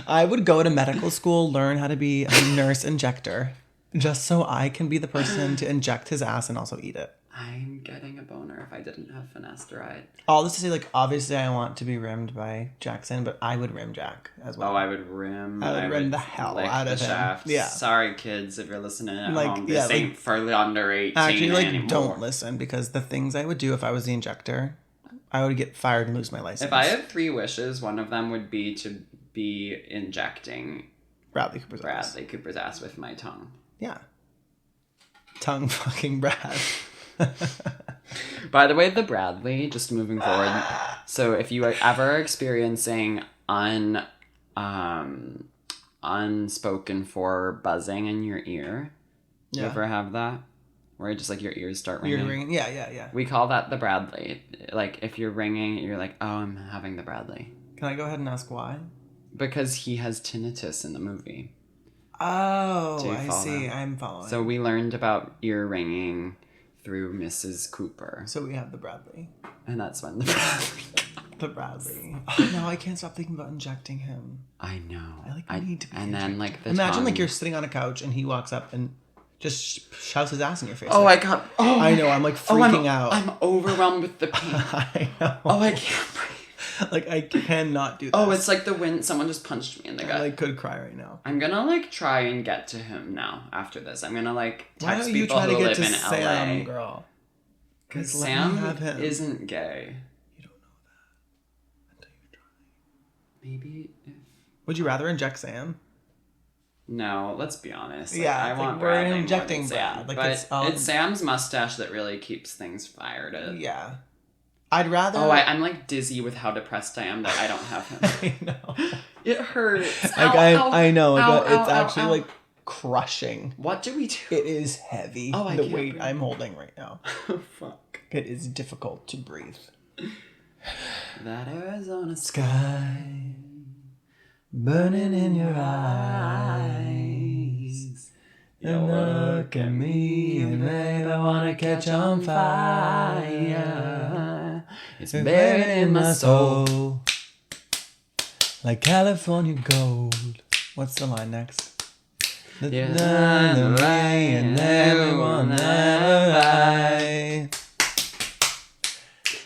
I would go to medical school, learn how to be a nurse injector, just so I can be the person to inject his ass and also eat it. I'm getting a boner if I didn't have finasteride. All this to say, like, obviously I want to be rimmed by Jackson, but I would rim Jack as well. Oh, I would rim. I would rim the hell lick out of the him. shaft. Yeah. Sorry, kids, if you're listening at Like, home. This yeah, like- ain't for under 18 Actually, like, anymore. don't listen, because the things I would do if I was the injector, I would get fired and lose my license. If I had 3 wishes, one of them would be to be injecting Bradley Cooper's ass with my tongue. Yeah. Tongue fucking Brad. By the way, the Bradley, just moving forward. So if you are ever experiencing unspoken for buzzing in your ear, you ever have that? Where just like your ears start ringing? You're ringing? Yeah. We call that the Bradley. Like if you're ringing, you're like, oh, I'm having the Bradley. Can I go ahead and ask why? Because he has tinnitus in the movie. Oh, I follow? see. I'm following. So we learned about ear ringing through Mrs. Cooper. So we have the Bradley. And that's when the Bradley. The Bradley. Oh, no, I can't stop thinking about injecting him. I know. I need to be And then like the Imagine tongue. like you're sitting on a couch and he walks up and just shoves his ass in your face. Oh, like, I got. Oh, I know. I'm like freaking out. I'm overwhelmed with the pain. I know. Oh, I can't breathe. Like I cannot do this. Oh, it's like the wind. Someone just punched me in the gut. I like could cry right now. I'm gonna like try and get to him now after this. I'm gonna like Why text don't you people try to who get live to in Sam, LA. girl? Because Like, let me Sam have him. isn't gay. You don't know that until you try. Maybe if... Would you rather inject Sam? No, let's be honest. Like, Yeah, I like, want we're Bradley more injecting than Sam, Brad. Like, but it's, it's Sam's mustache that really keeps things fired up. Yeah. I'd rather. Oh, I'm like dizzy with how depressed I am that I don't have him. I know. It hurts. Like Ow, I know. Like, ow, it's ow, actually ow. like crushing. What do we do? It is heavy. Oh, I the can't weight breathe. I'm holding right now. Oh, fuck. It is difficult to breathe. That Arizona Sky burning in your eyes. And look at me, and babe, I wanna catch on fire. It's buried in my soul. Like California gold. What's the line next? Yeah. The rain and everyone right.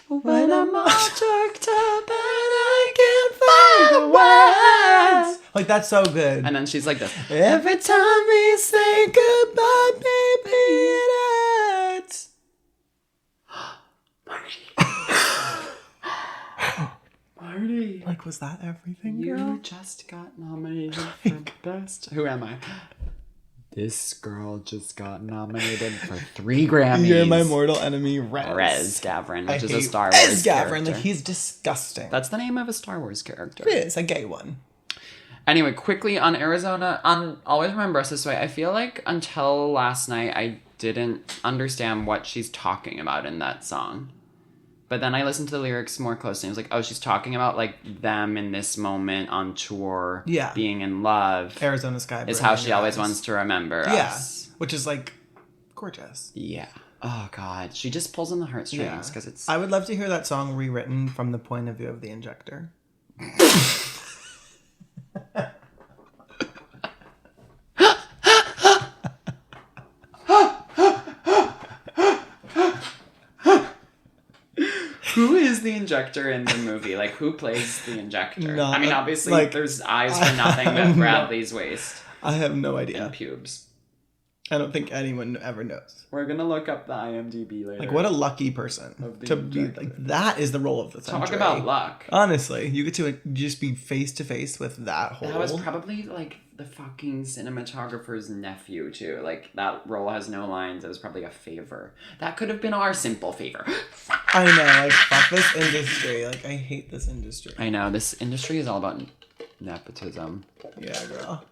When I'm all choked up and I can't find the words. Like, that's so good. And then she's like this. Every time we say goodbye, baby, it hurts. Marty. Like, was that everything, You girl? just got nominated for best. Who am I? This girl just got nominated for 3 Grammys. You're my mortal enemy, Rez. Rez Gavin, which is a hate Star Wars Rez Gavin. character. Like, he's disgusting. That's the name of a Star Wars character. It is a gay one. Anyway, quickly on Arizona, on Always Remember Us This Way, I feel like until last night, I didn't understand what she's talking about in that song. But then I listened to the lyrics more closely. I was like, oh, she's talking about, like, them in this moment on tour. Yeah. Being in love. Arizona Sky. Is how she always wants to remember us. Which is, like, gorgeous. Yeah. Oh, God. She just pulls on the heartstrings because it's... I would love to hear that song rewritten from the point of view of the Injector. Who is the Injector in the movie? Like, who plays the Injector? Not, I mean, obviously, like, there's eyes for nothing but Bradley's waist I have no idea. and pubes. I don't think anyone ever knows. We're gonna look up the IMDb later. Like, what a lucky person Of the to be Injector. like. That is the role of the century. Talk about luck. Honestly, you get to just be face to face with that whole. That was probably, like, the fucking cinematographer's nephew, too. Like, that role has no lines. It was probably a favor. That could have been our simple favor. I know, like, fuck this industry. Like, I hate this industry. I know, this industry is all about nepotism. Yeah, girl.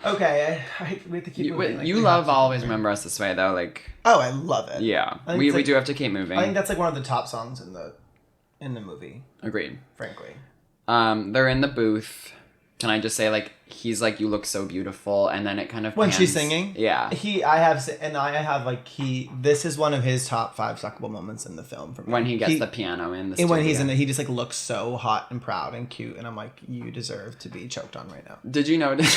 Okay, we have to keep moving. Like, You we love have to. Always Remember Us This Way, though, like... Oh, I love it. Yeah, I think we it's like- do have to keep moving. I think that's like one of the top songs in the movie, Agreed. frankly. They're in the booth. Can I just say, like, he's like, you look so beautiful, and then it kind of When pans. she's singing? Yeah. This is one of his top 5 suckable moments in the film for me. When he gets the piano in the And studio. when he's in it, he just like looks so hot and proud and cute, and I'm like, you deserve to be choked on right now. Did you notice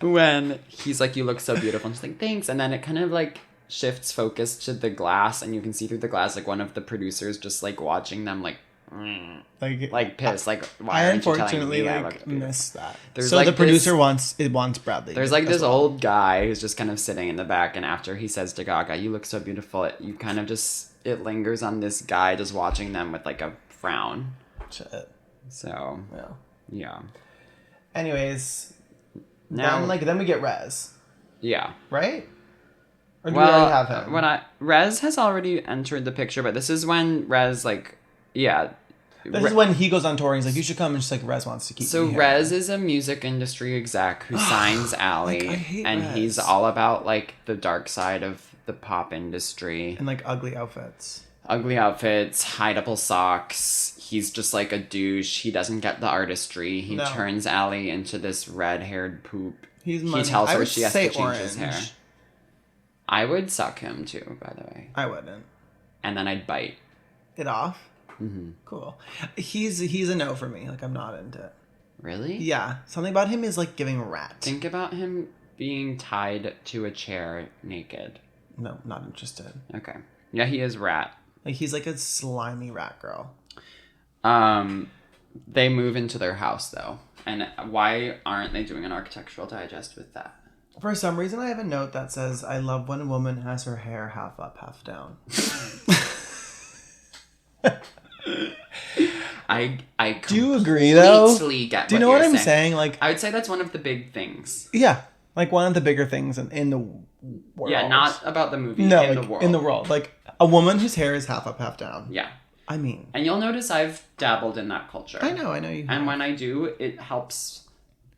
when he's like, you look so beautiful, and she's like, thanks, and then it kind of like shifts focus to the glass, and you can see through the glass like one of the producers just like watching them like pissed, like, why I aren't you telling unfortunately me I look beautiful? missed that. There's, so like, the producer this- wants Bradley. There's like as this well. old guy who's just kind of sitting in the back, and after he says to Gaga, you look so beautiful, you kind of just, it lingers on this guy just watching them with like a frown. Shit. So, Yeah. yeah. Anyways, Now, then we get Rez, yeah. right? Or do we already have him? Rez has already entered the picture, but this is when Rez, like, yeah. This is when he goes on tour and he's like, you should come, and she's like, Rez wants to keep So me here. Rez is a music industry exec who signs Ally, Like, I hate and Rez. he's all about like the dark side of the pop industry. And like ugly outfits. Ugly outfits, hide-double socks. He's just like a douche. He doesn't get the artistry. He No. turns Ally into this red-haired poop. He tells I her would she has say to change orange. his hair. I would suck him too, by the way. I wouldn't. And then I'd bite. It off? Mm-hmm. Cool. He's a no for me. Like, I'm not into it. Really? Yeah. Something about him is like giving rat. Think about him being tied to a chair naked. No, not interested. Okay. Yeah, he is rat. Like, he's like a slimy rat girl. They move into their house though. And why aren't they doing an architectural digest with that? For some reason, I have a note that says, I love when a woman has her hair half up, half down. I Do you agree, though? completely get Do you know what I'm saying? Like, I would say that's one of the big things. yeah. Like, one of the bigger things in the world. Yeah, not about the movie, No, in like, the world. in the world. Like, a woman whose hair is half up, half down. Yeah. I mean. And you'll notice I've dabbled in that culture. I know you And when I do, it helps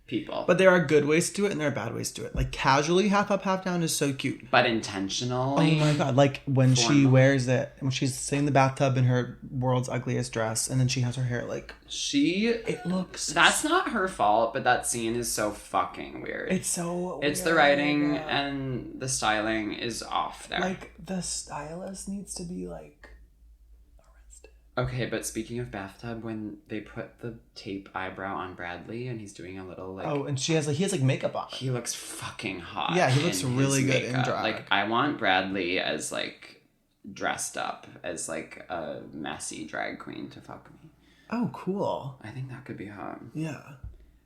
people. But there are good ways to do it and there are bad ways to do it. Like casually half up, half down is so cute. But intentionally. Oh my god! Like when she Formal. wears it, when she's sitting in the bathtub in her world's ugliest dress, and then she has her hair like it looks. That's not her fault, but that scene is so fucking weird. It's so. It's weird. the writing and the styling is off there. Like the stylist needs to be like arrested. Okay, but speaking of bathtub, when they put the tape eyebrow on Bradley and he's doing a little like and he has like makeup on. he looks fucking hot. Yeah, he looks in really his good in makeup. drag. Like I want Bradley as like dressed up as like a messy drag queen to fuck me. Oh, cool. I think that could be hot. Yeah.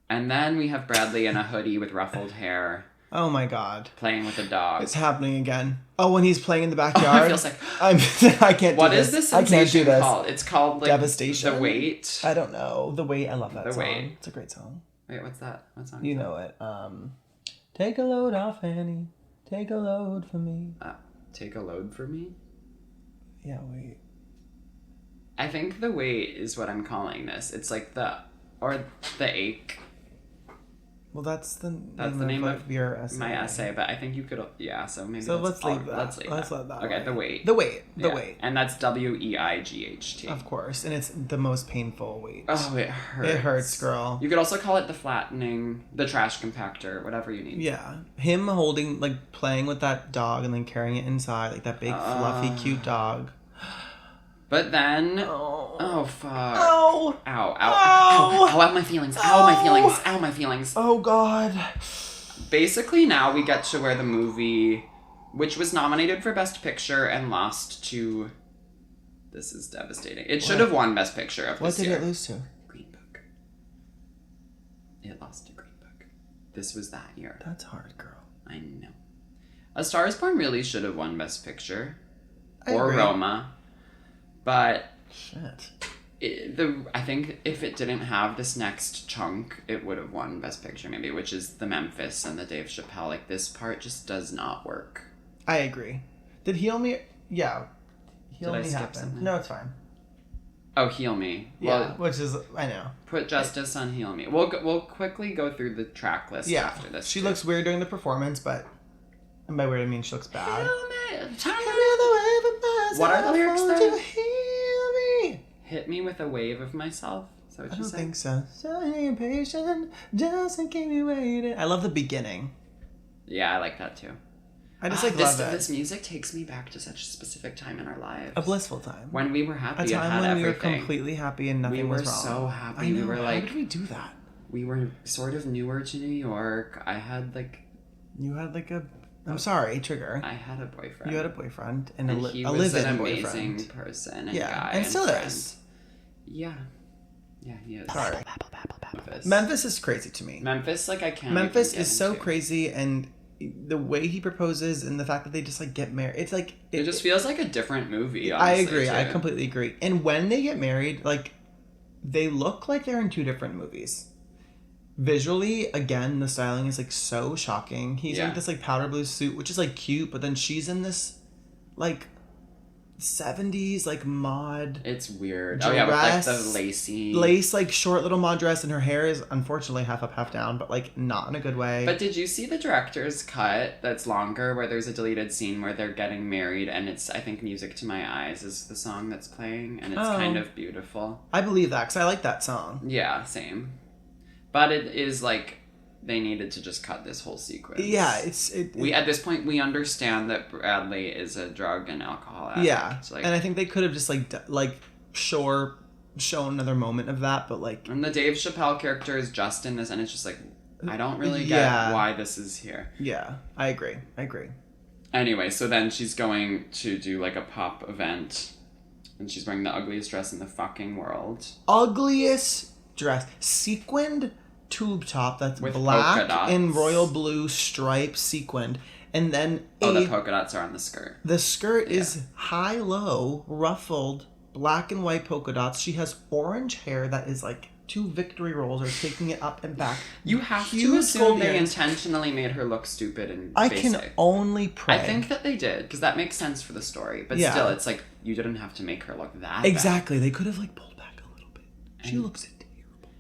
And then we have Bradley in a hoodie with ruffled hair. Oh my god. Playing with a dog. It's happening again. Oh, when he's playing in the backyard. I feel sick. I can't do What this. is this I can't do sensation this. called? It's called like Devastation. The Wait. I don't know. The Wait. I love that The song. Wait. It's a great song. Wait, what's that? What song? You know it. Take a load off, Annie. Take a load for me. Take a load for me? Yeah, wait. I think The Wait is what I'm calling this. It's like the ache. Well, that's the name of your essay. My essay, but I think you could, so maybe So let's leave that. Let's let that. Okay, way. The Wait. The Wait. The Yeah. Wait. And that's WEIGHT. Of course, and it's the most painful wait. Oh, it hurts. It hurts, girl. You could also call it the flattening, the trash compactor, whatever you need. Yeah, him holding, like, playing with that dog and then carrying it inside, like that big, fluffy, cute dog. But then, oh fuck. Oh. Ow, ow, ow, ow, ow, my feelings, ow, my feelings, ow, my feelings. Oh, God. Basically, now we get to where the movie, which was nominated for Best Picture and lost to, this is devastating. It should have won Best Picture of this year. What did it lose to? Green Book. It lost to Green Book. This was that year. That's hard, girl. I know. A Star is Born really should have won Best Picture. I Or agree. Roma. But Shit. I think if it didn't have this next chunk, it would have won Best Picture maybe, which is the Memphis and the Dave Chappelle. Like, this part just does not work. I agree. Did Heal Me... Yeah. Heal Did I Me skip happen. something? No, it's fine. Oh, Heal Me. Yeah, Well, which is... I know. put Justice on Heal Me. We'll quickly go through the track list after this. She looks weird during the performance, but... And by weird, I mean she looks bad. What are the lyrics then? Heal me. Hit me with a wave of myself. Is that what I you don't said? think so. So impatient, just to keep me waiting. I love the beginning. Yeah, I like that too. I just this, love it. This music takes me back to such a specific time in our lives. A blissful time. When we were happy A and time had when we were everything. completely happy and nothing was wrong. We were so happy. I know. We were like, how did we do that? We were sort of newer to New York. I had like... You had like a... I'm sorry, trigger. I had a boyfriend. You had a boyfriend and he a was live-in an amazing boyfriend. person and Yeah, guy and still friend. is. Yeah. Yeah, he is. Sorry. Memphis. Memphis is crazy to me. Memphis, like, I can't Memphis even get is so into. crazy, and the way he proposes and the fact that they just like get married, it's like It just feels like a different movie, I honestly, agree. too. I completely agree. And when they get married, like, they look like they're in two different movies. Visually, again, the styling is like so shocking. He's in this like powder blue suit, which is like cute, but then she's in this like 70s like mod. It's weird. Dress, oh yeah, with like the lacy lace, like short little mod dress, and her hair is unfortunately half up, half down, but like not in a good way. But did you see the director's cut that's longer where there's a deleted scene where they're getting married and it's, I think, Music to My Eyes is the song that's playing and it's kind of beautiful. I believe that because I like that song. Yeah, same. But it is like they needed to just cut this whole sequence. Yeah, we at this point we understand that Bradley is a drug and alcohol addict. Yeah, like, and I think they could have just shown another moment of that, but like. And the Dave Chappelle character is just in this, and it's just like I don't really get why this is here. Yeah, I agree. Anyway, so then she's going to do like a pop event, and she's wearing the ugliest dress in the fucking world. Ugliest dress, sequined tube top that's with polka black dots. and royal blue stripes sequined, and then the polka dots are on the skirt. The skirt is high-low, ruffled, black and white polka dots. She has orange hair that is like 2 victory rolls are taking it up and back. You have to Huge assume gold they earrings. intentionally made her look stupid and I basic. can only pray. I think that they did, because that makes sense for the story. But still, it's like, you didn't have to make her look that exactly. bad. They could have like pulled back a little bit. She looks terrible.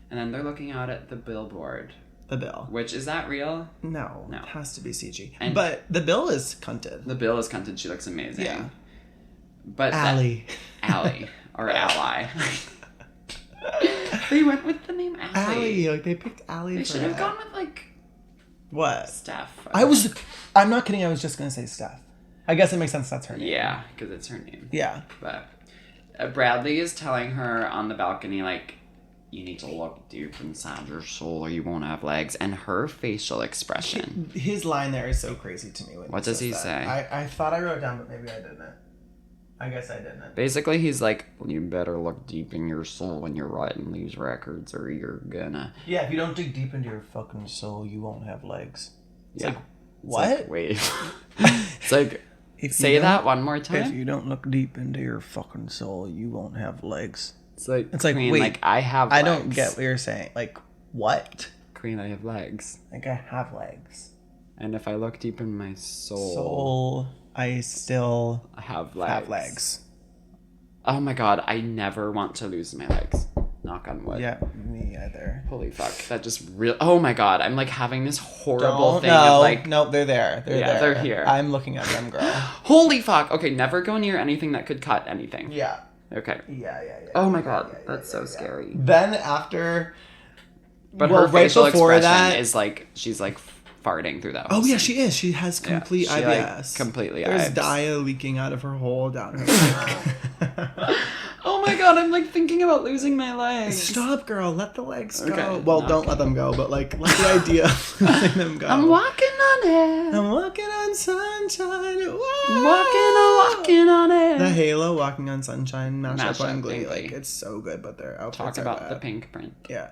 And then they're looking out at the billboard. the bill. Which, is that real? No. No. It has to be CG. And but the bill is cunted. The bill is cunted. She looks amazing. Yeah. But Allie. Allie. Or Ally. They went with the name Allie. Allie. Like, they picked Allie They for should have it. gone with, like... What? Steph. I'm not kidding. I was just going to say Steph. I guess it makes sense that's her name. Yeah, because it's her name. Yeah. But Bradley is telling her on the balcony, like, you need to look deep inside your soul or you won't have legs. And her facial expression. His line there is so crazy to me. What does he say? I thought I wrote it down, but maybe I didn't. I guess I didn't. Basically, he's like, well, you better look deep in your soul when you're writing these records or you're gonna... Yeah, if you don't dig deep into your fucking soul, you won't have legs. It's like, It's what? like, wait. It's like, say that one more time. If you don't look deep into your fucking soul, you won't have legs. It's like, Queen, wait, like, I have I legs. don't get what you're saying. Like, what? Queen, I have legs. Like, I have legs. And if I look deep in my Soul, I still I have legs. Oh my god, I never want to lose my legs. Knock on wood. Yeah, me either. Holy fuck. That just real. Oh my god, I'm like having this horrible thing of like. No, they're there. They're there. They're here. I'm looking at them, girl. Holy fuck. Okay, never go near anything that could cut anything. Yeah. Okay. Yeah. Oh my god, that's so scary. Then after. But well, her facial right before expression that, is like, she's like farting through that. Oh yeah, she is. She has complete she, IBS. Like, completely There's IBS. dia leaking out of her hole down her leg. Oh my god, I'm like thinking about losing my legs. Stop, girl. Let the legs go. Okay, Well, don't let them go, but like let the idea of letting them go. I'm walking on air. I'm walking on sunshine. Whoa. Walking on air. The Halo Walking on Sunshine mashup on Glee. in Glee. Like, it's so good, but their outfits Talk are about bad. the pink print. Yeah.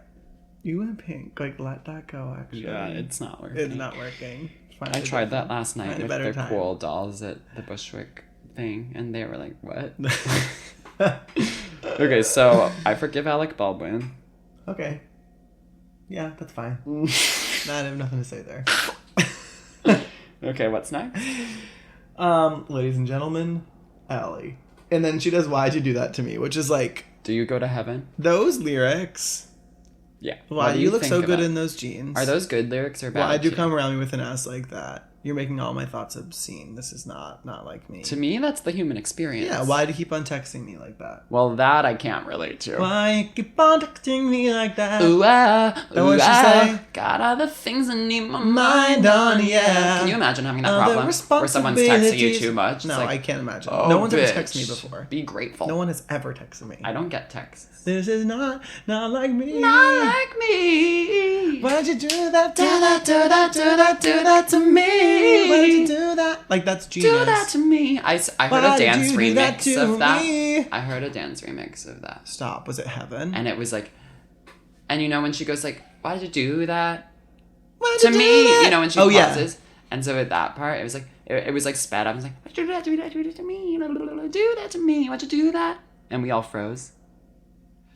You and pink. Like, let that go, actually. Yeah, it's not working. It's not working. I tried that last night Find a with better the time. cool dolls at the Bushwick thing, and they were like, what? Okay, so I forgive Alec Baldwin. Okay. Yeah, that's fine. I have nothing to say there. Okay, what's next? Ladies and gentlemen, Allie. And then she does Why'd You Do That to Me, which is like, Do you go to heaven? those lyrics. Yeah. Why do you look think so good about- in those jeans? Are those good lyrics or bad? Why'd you to come around me with an ass like that? You're making all my thoughts obscene. This is not like me. To me, that's the human experience. Yeah, why do you keep on texting me like that? Well, that I can't relate to. Why you keep on texting me like that? Ooh, ah, That what she say? got all the things I need my Mind on, yeah. Can you imagine having that Other problem? Where someone's texting you responsibilities. too much? It's No, like, I can't imagine. oh, No one's ever bitch, texted me before. Be grateful. No one has ever texted me. I don't get texts. This is not like me. Not like me. Why'd you do that? Do that to me. Why did you do that? Like, that's genius. Do that to me. I heard Why a did dance you do that remix to of that. me? I heard a dance remix of that. Stop. Was it Heaven? And it was like, and you know when she goes like, why did you do that Why'd to you do me? that? You know when she Oh, yeah. pauses. And so at that part, it was like, it was like sped up. I was like, why'd you do that to me? Do that to me. Do that to me. Why'd you do that? And we all froze.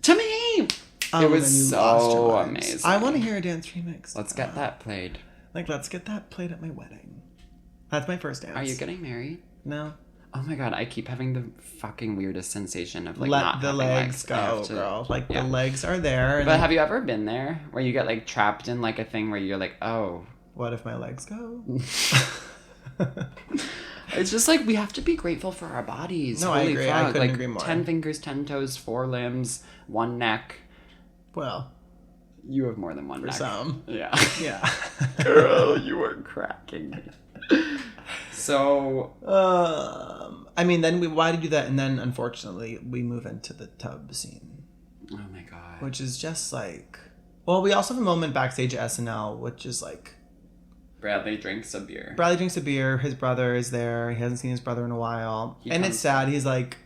To me. It Oh, was then you lost your so minds. amazing. I want to hear a dance remix. Let's get that played. Like, let's get that played at my wedding. That's my first dance. Are you getting married? No. Oh my god, I keep having the fucking weirdest sensation of like Let not the having legs I have go, to- girl. Like, yeah. the legs are there. And But have you ever been there where you get like trapped in like a thing where you're like, oh, what if my legs go? it's just like we have to be grateful for our bodies. No, I Holy agree. I fuck. couldn't like, agree more. 10 fingers, 10 toes, 4 limbs, 1 neck. Well, You have more than 1 for neck. some. Yeah. Yeah. Girl, you are cracking me. So, I mean, then why did you do that? And then, unfortunately, we move into the tub scene. oh my god. Which is just like... Well, we also have a moment backstage at SNL, which is like... Bradley drinks a beer. Bradley drinks a beer. His brother is there. He hasn't seen his brother in a while. He And comes- it's sad. He's like,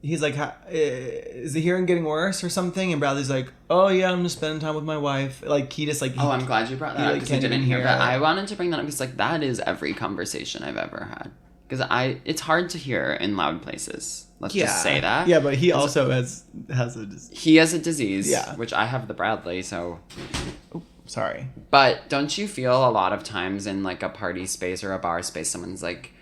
is the hearing getting worse or something? And Bradley's like, oh yeah, I'm just spending time with my wife. Like, he just like... Oh, I'm glad you brought that he, up like, because I can't didn't even hear hear that. it. I wanted to bring that up because like that is every conversation I've ever had. Because it's hard to hear in loud places. Let's just say that. Yeah, but he also has a... He has a disease, Yeah. which I have the Bradley, so... Sorry. But don't you feel a lot of times in like a party space or a bar space, someone's like,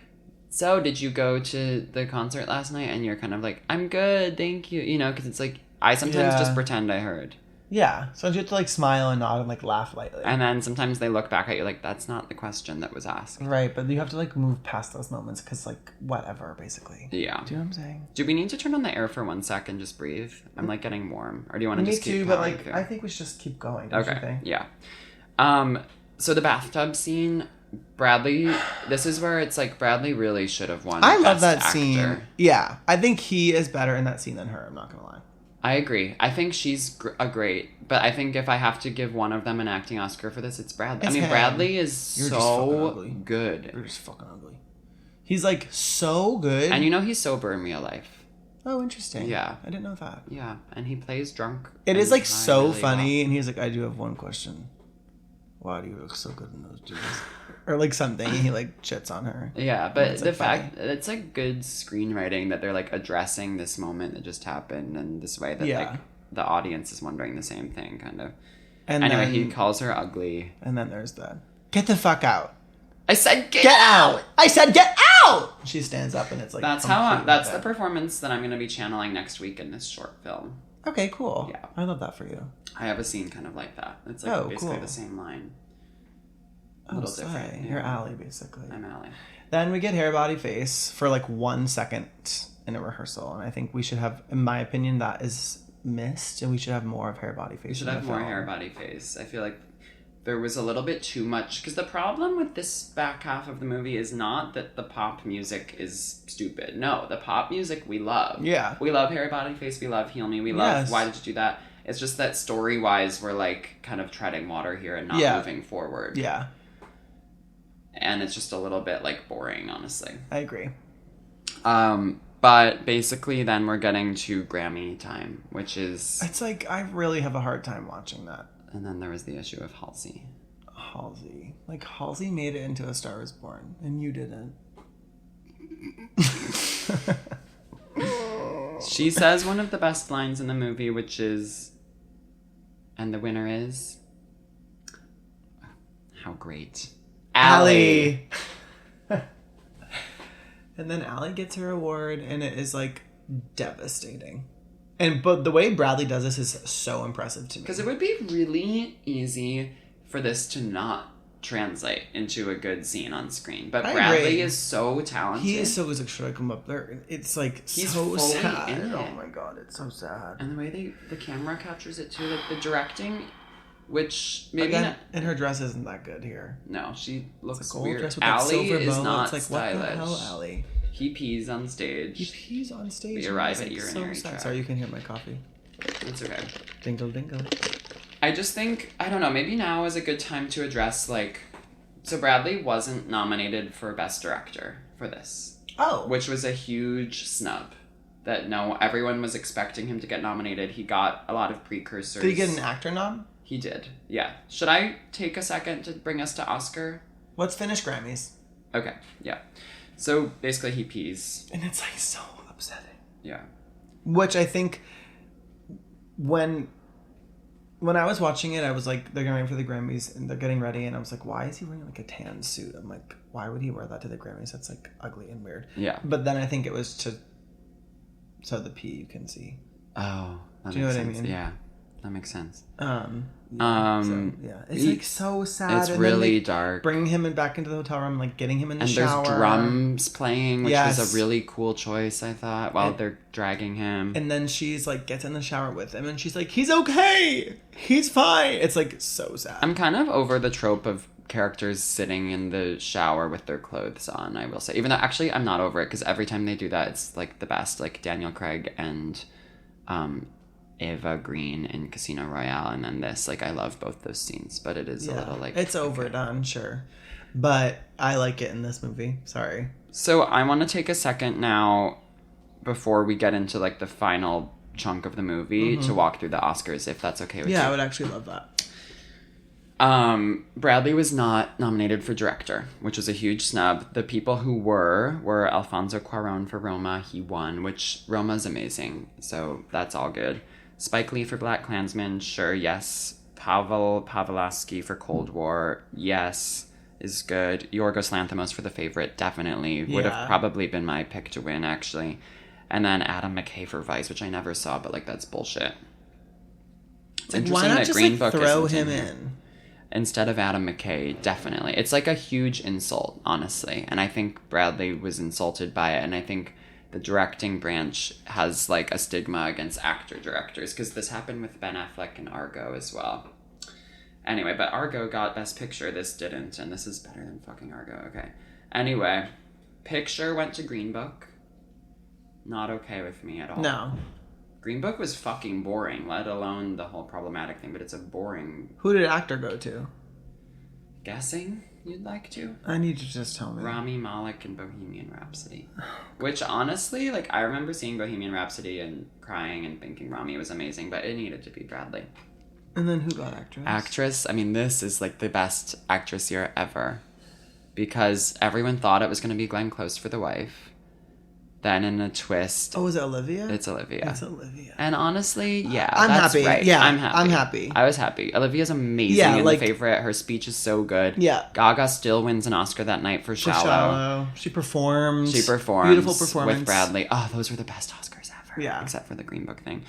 so did you go to the concert last night? And you're kind of like, I'm good, thank you. You know, because it's like, I sometimes Yeah. just pretend I heard. Yeah. So you have to like smile and nod and like laugh lightly. And then sometimes they look back at you like, that's not the question that was asked. Right, but you have to like move past those moments because like whatever, basically. Yeah. Do you know what I'm saying? Do we need to turn on the air for 1 sec and just breathe? I'm like getting warm. Or do you want to Me just keep too, but powering like through? I think we should just keep going. Don't you Okay. think? Yeah. So the bathtub scene, Bradley. This is where it's like Bradley really should have won. I love Best that Actor. scene. Yeah, I think he is better in that scene than her. I'm not gonna lie. I agree. I think she's a great, but I think if I have to give one of them an acting Oscar for this, it's Bradley. It's I mean, him. Bradley is You're just fucking so ugly. good, You're just fucking ugly. He's like so good. and you know he's sober in real life. Oh, interesting. Yeah. I didn't know that. Yeah, and he plays drunk. It is and like high so really funny, well. and he's like, I do have one question. Why do you look so good in those jeans? Or like something, and he like chits on her. Yeah, but It's, the like, fact it's like good screenwriting that they're like addressing this moment that just happened in this way that Yeah. like the audience is wondering the same thing, kind of. And Anyway, then, he calls her ugly. and then there's that. Get the fuck out. I said, get Out! I said get out! She stands up, and it's like That's that's the performance that I'm going to be channeling next week in this short film. Okay, cool. Yeah. I love that for you. I have a scene kind of like that. It's like Oh, basically cool. the same line. A Oh, little say, different. You're yeah. Allie, basically. I'm Allie. Then we get hair, body, face for like 1 second in a rehearsal, and I think we should have, in my opinion, that is missed, and we should have more of hair, body, face. We should in have the more film. hair, body, face. I feel like there was a little bit too much, because the problem with this back half of the movie is not that the pop music is stupid. No, the pop music we love. Yeah. We love hair, body, face. We love Heal Me. We love Yes. Why Did You Do That? It's just that story-wise, we're like kind of treading water here and not Yeah. moving forward. Yeah, And it's just a little bit like boring, honestly. I agree. But basically then we're getting to Grammy time, which is, It's like, I really have a hard time watching that. and then there was the issue of Halsey. Halsey. Like, Halsey made it into A Star Is Born, and you didn't. She says one of the best lines in the movie, which is, and the winner is, how great. Allie. And then Allie gets her award, and it is like devastating. But the way Bradley does this is so impressive to me. Because it would be really easy for this to not translate into a good scene on screen. But I Bradley agree. is so talented. He is so like, should I come up there? It's like He's so fully sad. in it. Oh my god, it's so sad. And the way the camera captures it too, like the directing, which maybe Again, not. and her dress isn't that good here. No, she looks It's a gold weird. dress with that Allie silver is bow. not It's like, stylish. what the hell, Allie? He pees on stage. He pees on stage. We and arrive it's, at like, urinary so sad. tract. Sorry, you can hear my coffee. It's okay. Dingle dingle. I just think, I don't know, maybe now is a good time to address, like, so Bradley wasn't nominated for Best Director for this, Oh. which was a huge snub. That everyone was expecting him to get nominated. He got a lot of precursors. Did he get an actor nom? He did, yeah. Should I take a second to bring us to Oscar? Let's finish Grammys. Okay, yeah. So basically he pees. And it's like so upsetting. Yeah. Which I think when I was watching it, I was like, they're going for the Grammys and they're getting ready, and I was like, why is he wearing like a tan suit? I'm like, why would he wear that to the Grammys? That's like ugly and weird. Yeah. But then I think it was so the P you can see. Oh, that Do you know makes what I sense. mean? Yeah, that makes sense. It's like so sad. It's and really then they dark. bringing him back into the hotel room, like getting him in the And shower. there's drums playing, which was Yes. a really cool choice, I thought, while they're dragging him. And then she's like gets in the shower with him, and she's like, he's okay, he's fine. It's like so sad. I'm kind of over the trope of characters sitting in the shower with their clothes on, I will say. Even though, actually, I'm not over it, because every time they do that, it's, like, the best. Like, Daniel Craig and Eva Green in Casino Royale, and then this. Like, I love both those scenes, but it is a little, like... It's overdone, sure. But I like it in this movie. Sorry. So, I want to take a second now, before we get into, like, the final chunk of the movie, to walk through the Oscars, if that's okay with you. Yeah, I would actually love that. Bradley was not nominated for director, which was a huge snub. The people who were Alfonso Cuarón for Roma. He won, which Roma's amazing, so that's all good. Spike Lee for Black Klansman, sure, yes. Pavel Pavlovsky for Cold War, yes, is good. Yorgos Lanthimos for The Favorite, definitely. Would have probably been my pick to win, actually. And then Adam McKay for Vice, which I never saw, but, like, that's bullshit. It's Like, interesting why not that just Green like Book throw isn't him here. in? Instead of Adam McKay, definitely. It's like a huge insult, honestly. And I think Bradley was insulted by it. And I think the directing branch has like a stigma against actor directors, because this happened with Ben Affleck and Argo as well. Anyway, but Argo got Best Picture. This didn't. And this is better than fucking Argo. Okay. Anyway, Picture went to Green Book. Not okay with me at all. No. Green Book was fucking boring, let alone the whole problematic thing, but it's a boring... Who did actor go to? Guessing you'd like to? I need you to just tell me. Rami Malek and Bohemian Rhapsody. Which, honestly, like, I remember seeing Bohemian Rhapsody and crying and thinking Rami was amazing, but it needed to be Bradley. And then who got actress? Actress, I mean, this is, like, the best actress year ever. Because everyone thought it was going to be Glenn Close for The Wife. Then in a twist... Oh, is it Olivia? It's Olivia. It's Olivia. And honestly, yeah, I'm that's happy. right. Yeah, I'm happy. I'm happy. I was happy. Olivia's amazing Yeah, in like- The Favorite. Her speech is so good. Yeah. Gaga still wins an Oscar that night for Shallow. She performs. Beautiful performance. with Bradley. Oh, those were the best Oscars ever. Yeah. Except for the Green Book thing.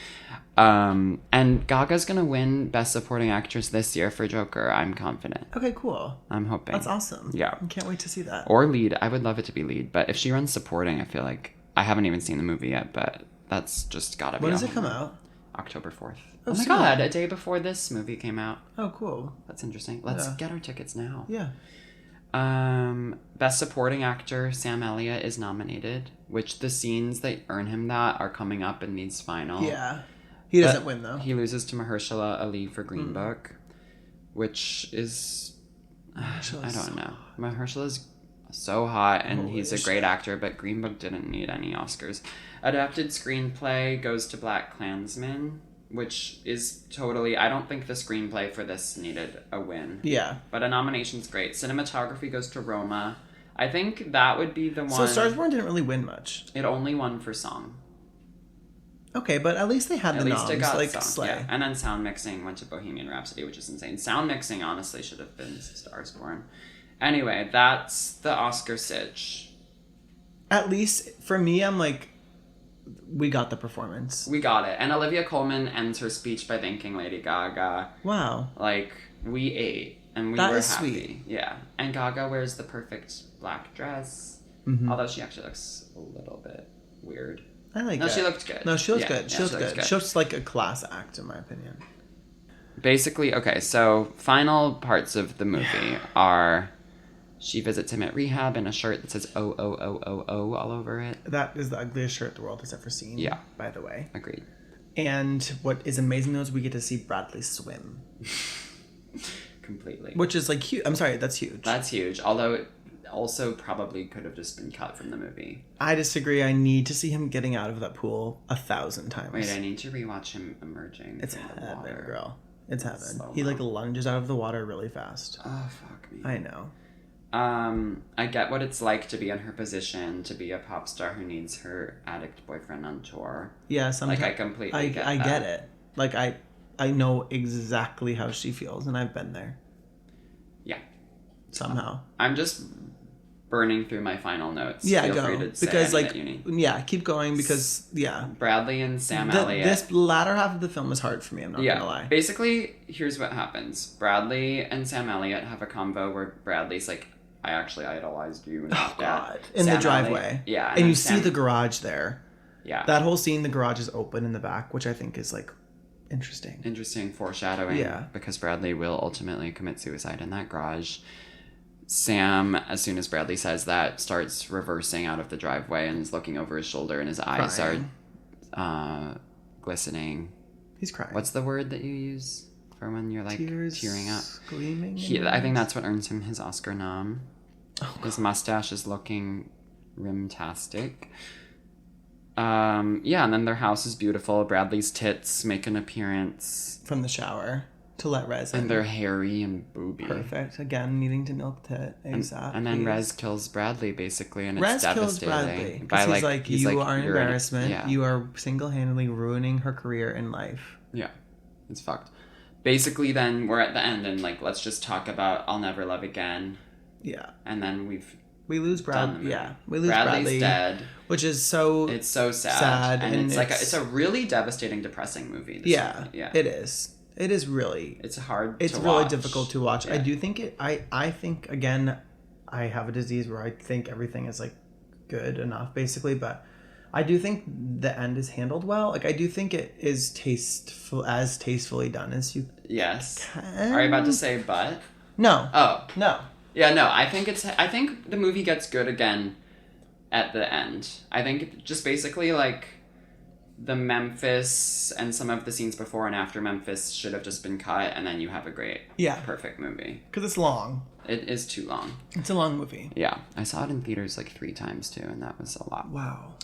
And Gaga's gonna win Best Supporting Actress this year for Joker. I'm confident. Okay, cool. I'm hoping. That's awesome. Yeah. I can't wait to see that. Or lead. I would love it to be lead. But if she runs supporting, I feel like... I haven't even seen the movie yet, but that's just gotta be... When does it come out? October 4th. Oh, Oh my soon. god, a day before this movie came out. Oh, cool. That's interesting. Let's Yeah. get our tickets now. Yeah. Best Supporting Actor, Sam Elliott is nominated, which the scenes that earn him that are coming up in these final. Yeah. He doesn't win, though. He loses to Mahershala Ali for Green Book, which is... I don't know. Mahershala's so hot, and Holy he's a great actor, but Green Book didn't need any Oscars. Adapted Screenplay goes to Black Klansman, which is totally... I don't think the screenplay for this needed a win. Yeah. But a nomination's great. Cinematography goes to Roma. I think that would be the one... So Stars Born didn't really win much. It only won for song. Okay, but at least they had At the least noms. it got Like, song. slay. Yeah. And then sound mixing went to Bohemian Rhapsody, which is insane. Sound mixing honestly should have been Stars Born. Anyway, that's the Oscar sitch. At least, for me, I'm like, we got the performance. We got it. And Olivia Colman ends her speech by thanking Lady Gaga. Wow. Like, we ate. And we That were is happy. sweet. Yeah. And Gaga wears the perfect black dress. Mm-hmm. Although she actually looks a little bit weird. I like No, it. she looked good. No, she looks Yeah, good. yeah, She looks looks good. She looks like a class act, in my opinion. Basically, okay, so final parts of the movie are she visits him at rehab in a shirt that says O all over it. That is the ugliest shirt the world has ever seen. Yeah. By the way. Agreed. And what is amazing though is we get to see Bradley swim, Completely. which is like huge. I'm sorry, that's huge. That's huge, although it also probably could have just been cut from the movie. I disagree. I need to see him getting out of that pool 1,000 times. Wait, I need to rewatch him emerging It's from the heaven, water. girl. It's heaven. Slow-mo. He like lunges out of the water really fast. Oh, fuck me. I know. I get what it's like to be in her position, to be a pop star who needs her addict boyfriend on tour. Yeah, sometimes Like, I completely get I that. get it. Like I know exactly how she feels, and I've been there Yeah. somehow. I'm just burning through my final notes. Yeah, Feel go free to say because any like that you need. yeah, keep going because yeah. Bradley and Sam Elliott. This latter half of the film is hard for me. I'm not gonna lie. Basically, here's what happens. Bradley and Sam Elliott have a convo where Bradley's like, I actually idolized you. And Oh that. God! In Sam the driveway. Elliott- yeah. and you then see Sam- the garage there. Yeah. That whole scene, the garage is open in the back, which I think is like interesting. Interesting foreshadowing. Yeah. Because Bradley will ultimately commit suicide in that garage. Sam, as soon as Bradley says that, starts reversing out of the driveway and is looking over his shoulder, and his eyes Crying. are glistening. He's crying. What's the word that you use for when you're like Tears tearing up? gleaming. in I think eyes? that's what earns him his Oscar nom. Oh, His mustache is looking rimtastic. Yeah, and then their house is beautiful. Bradley's tits make an appearance. from the shower to let Rez in. And they're hairy and booby. Perfect. Again, needing to milk tit ASAP. And then please. Rez kills Bradley, basically, and it's Rez kills devastating. Bradley By, because he's like, you are an "You're embarrassment. Yeah. You are single-handedly ruining her career in life. Yeah, it's fucked. Basically, then we're at the end, and like, let's just talk about "I'll Never Love Again," Yeah, and then we lose done the Brad. movie. Yeah, we lose Bradley's Bradley, dead. which is so. It's so sad, Sad, and and it's like it's- it's a really devastating, depressing movie. This yeah, movie. Yeah, it is. It is really. It's hard. It's to really watch. difficult to watch. Yeah. I do think it. I think again, I have a disease where I think everything is like good enough, basically. But I do think the end is handled well. Like I do think it is tastefully done as you. Yes. Can. Are you about to say but? No. Oh. No. Yeah, no, I think the movie gets good again at the end. I think just basically like the Memphis and some of the scenes before and after Memphis should have just been cut, and then you have a great, perfect movie. Because it's long. It is too long. It's a long movie. Yeah, I saw it in theaters like 3 times too, and that was a lot. Wow.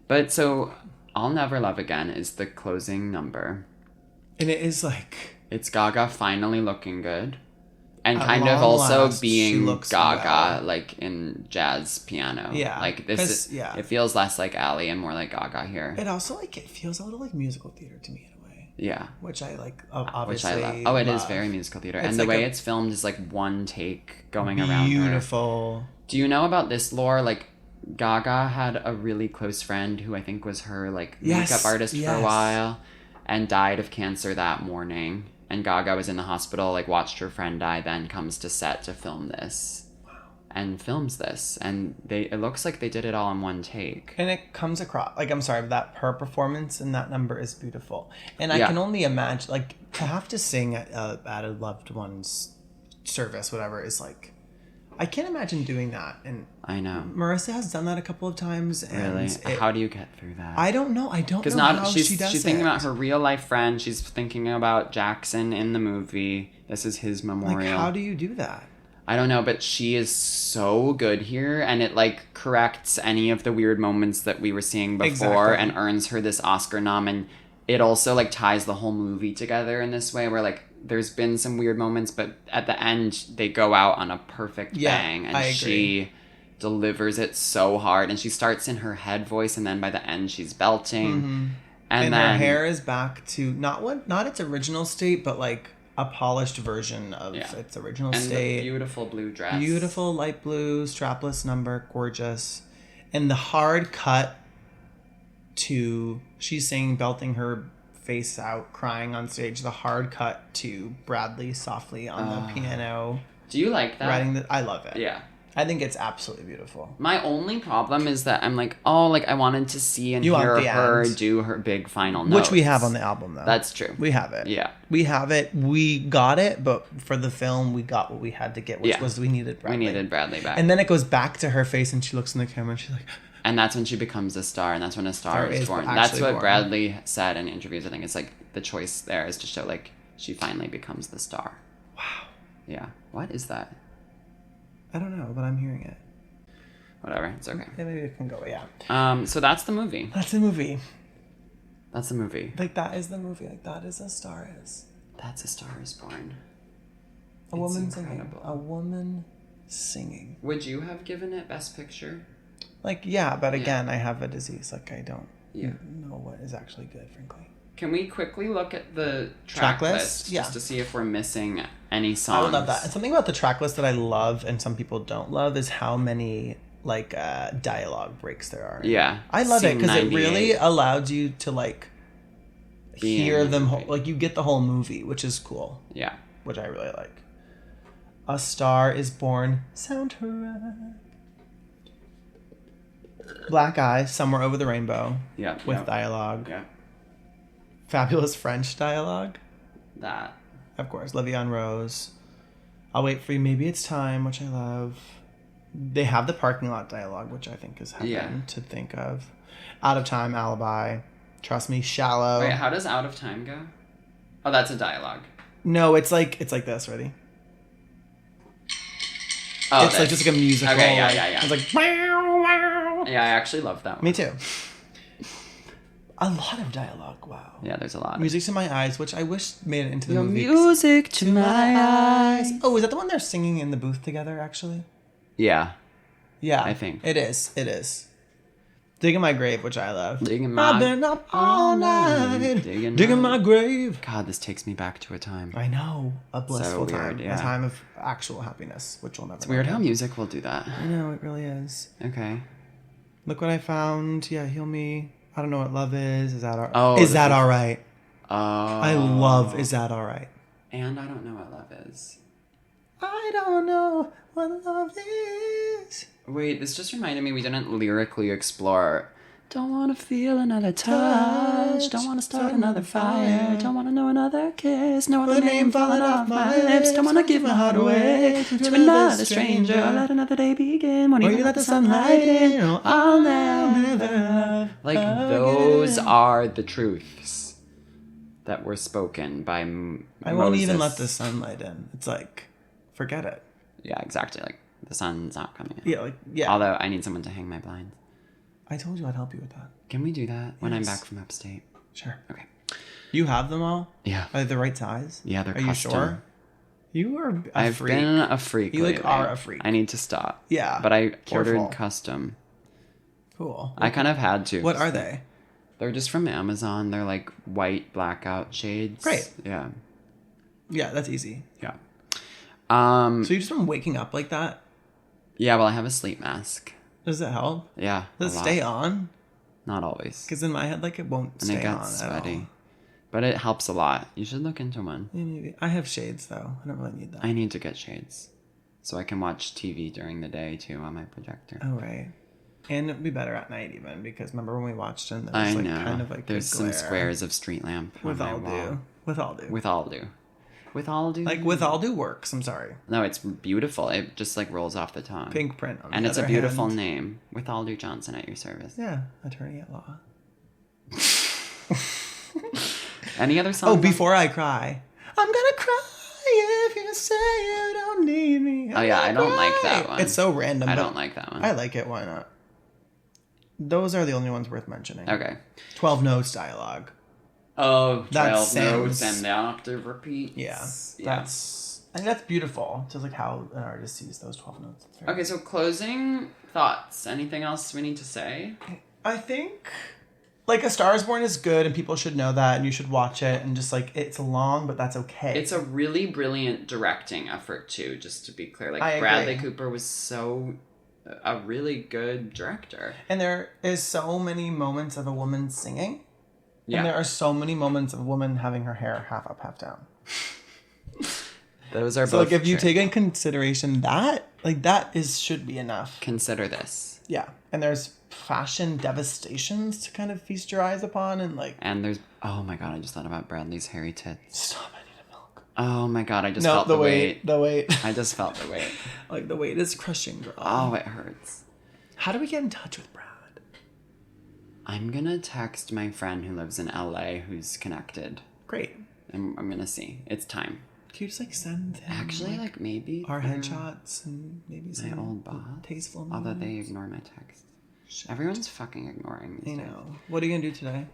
But so, I'll Never Love Again is the closing number. And it is like... It's Gaga finally looking good. And At kind of long also last, being she looks Gaga, well. like in jazz piano. Yeah. Like this is, it feels less like Ally and more like Gaga here. It also like, it feels a little like musical theater to me in a way. Yeah. Which I like, obviously Which I love. Oh, it is very musical theater. And the like way it's filmed is like one take going around her. Beautiful. Do you know about this lore? Like, Gaga had a really close friend who I think was her like makeup artist for a while and died of cancer that morning. And Gaga was in the hospital, like watched her friend die, then comes to set to film this. Wow. And films this. And it looks like they did it all in one take. And it comes across, like, I'm sorry, but her performance in that number is beautiful. And I can only imagine, like, to have to sing at a loved one's service, whatever, is like, I can't imagine doing that. And I know. Marissa has done that a couple of times. And really? How do you get through that? I don't know. I don't know how she does it. She's thinking about her real life friend. She's thinking about Jackson in the movie. This is his memorial. Like, how do you do that? I don't know, but she is so good here, and it like corrects any of the weird moments that we were seeing before and earns her this Oscar nom. And it also like ties the whole movie together in this way where like there's been some weird moments, but at the end they go out on a perfect bang, and she delivers it so hard. And she starts in her head voice, and then by the end she's belting, and then her hair is back to not its original state, but like a polished version of its original state. The beautiful blue dress, beautiful light blue strapless number, gorgeous, and the hard cut to she's singing, belting her face out, crying on stage. The hard cut to Bradley softly on the piano. Do you like that? I love it. Yeah. I think it's absolutely beautiful. My only problem is that I'm like, I wanted to see and hear her do her big final notes. Which we have on the album, though. That's true. We have it. Yeah. We have it. We got it, but for the film, we got what we had to get, which was we needed Bradley. We needed Bradley back. And then it goes back to her face, and she looks in the camera, and she's like... And that's when she becomes a star, and that's when a star is born. That's what Bradley said in interviews. I think it's like the choice there is to show like she finally becomes the star. Wow. Yeah. What is that? I don't know, but I'm hearing it. Whatever. It's okay. Yeah, maybe it can go. Yeah. So that's the movie. That's the movie. That's the movie. Like that is the movie. Like that is a star is. That's a Star is Born. A woman singing. A woman singing. Would you have given it Best Picture? Like, yeah, but again, I have a disease. Like, I don't know what is actually good, frankly. Can we quickly look at the track list just to see if we're missing any songs? I would love that. And something about the track list that I love and some people don't love is how many, like, dialogue breaks there are. Yeah. I love it because it really allows you to, like, hear them. Like, you get the whole movie, which is cool. Yeah. Which I really like. A Star is Born soundtrack. Black Eyes, Somewhere Over the Rainbow. Yeah. With dialogue. Yeah. Fabulous French dialogue. That. Of course. Le'Veon Rose. I'll Wait for You, Maybe It's Time, which I love. They have the parking lot dialogue, which I think is heaven to think of. Out of Time, Alibi. Trust Me, Shallow. Wait, how does Out of Time go? Oh, that's a dialogue. No, it's like this. Ready? Oh, it's like just like a musical. Okay, yeah. It's like wow, wow. Yeah, I actually love that one. Me too. A lot of dialogue. Wow. Yeah, there's a lot. Music to My Eyes, which I wish made it into the movie. Music to my eyes. Oh, is that the one they're singing in the booth together? Actually. Yeah. Yeah, I think it is. It is. Digging My Grave, which I love. I've been up all night digging my grave. God, this takes me back to a time. I know, a blissful time, yeah. a time of actual happiness, which will never. It's weird how music will do that. I know, it really is. Okay. Look What I Found. Yeah, Heal Me. I Don't Know What Love Is. Is that all? Oh, is that all right? I love Is That Alright? And I don't know what love is. I don't know what love is. Wait, this just reminded me we didn't lyrically explore. Don't want to feel another touch. Don't want to start another fire. Don't want to know another kiss. No other name falling off my lips. Don't want to give my heart away to another stranger. Let another day begin. Won't even let the sunlight in. Oh, I'll never love. Like, those are the truths that were spoken by I won't even let the sunlight in. It's like, forget it. Yeah, exactly. Like, the sun's not coming in. Yeah, like, yeah. Although I need someone to hang my blinds. I told you I'd help you with that. Can we do that when I'm back from upstate? Sure. Okay. You have them all? Yeah. Are they the right size? Yeah, they're Are custom. you sure? You are a freak. I've been a freak You lately. are a freak. I need to stop. Yeah. But I Careful. ordered custom. Cool. I kind of had to. What are they? They're just from Amazon. They're like white blackout shades. Great. Yeah. Yeah, that's easy. Yeah. So you just been waking up like that? Yeah, well, I have a sleep mask. Does it help? Yeah. Does it stay on? Not always. Because in my head, like, it won't And stay it on gets at all. sweaty. But it helps a lot. You should look into one. Yeah, maybe. I have shades, though. I don't really need that. I need to get shades. So I can watch TV during the day, too, on my projector. Oh, right. And it'd be better at night, even, because remember when we watched it, there I was, like, know. kind of, like, There's a some glare. squares of street lamp With on my all wall. due. With all due. With all due. With all due? Like, with all due works, I'm sorry. No, it's beautiful. It just, like, rolls off the tongue. Pink print on And the it's a other beautiful hand. name. With all due Johnson at your service. Yeah, attorney at law. Any other songs? Oh, Before I Cry. I'm gonna cry if you say you don't need me. Oh, yeah, I don't like that one. It's so random. I but don't like that one. I like it. Why not? Those are the only ones worth mentioning. Okay. 12 Notes dialogue. Oh, That 12 sounds- notes and the octave repeats. Yeah. Yeah. I think that's beautiful. Just like how an artist sees those 12 notes. It's very- Okay, so closing thoughts. Anything else we need to say? I think like A Star Is Born is good and people should know that and you should watch it and just like it's long but that's okay. It's a really brilliant directing effort too, just to be clear. Like I Bradley agree. Cooper was a really good director. And there is so many moments of a woman singing. Yeah. And there are so many moments of a woman having her hair half up, half down. Those are So both like if you true. take in consideration that, like that should be enough. Consider this. Yeah. And there's fashion devastations to kind of feast your eyes upon and like And there's oh my god, I just thought about Bradley's hairy tits. stop, I need a milk. Oh my god, I just No, felt the the weight. The weight. I just felt the weight. Like the weight is crushing, girl. Oh, it hurts. How do we get in touch with Brad? I'm gonna text my friend who lives in LA who's connected. Great. And I'm gonna see. It's time. Can you just like send him Actually, like maybe our through headshots and maybe my some old boss. tasteful Although they moments? ignore my texts. Shit. Everyone's fucking ignoring me. I know. What are you gonna do today?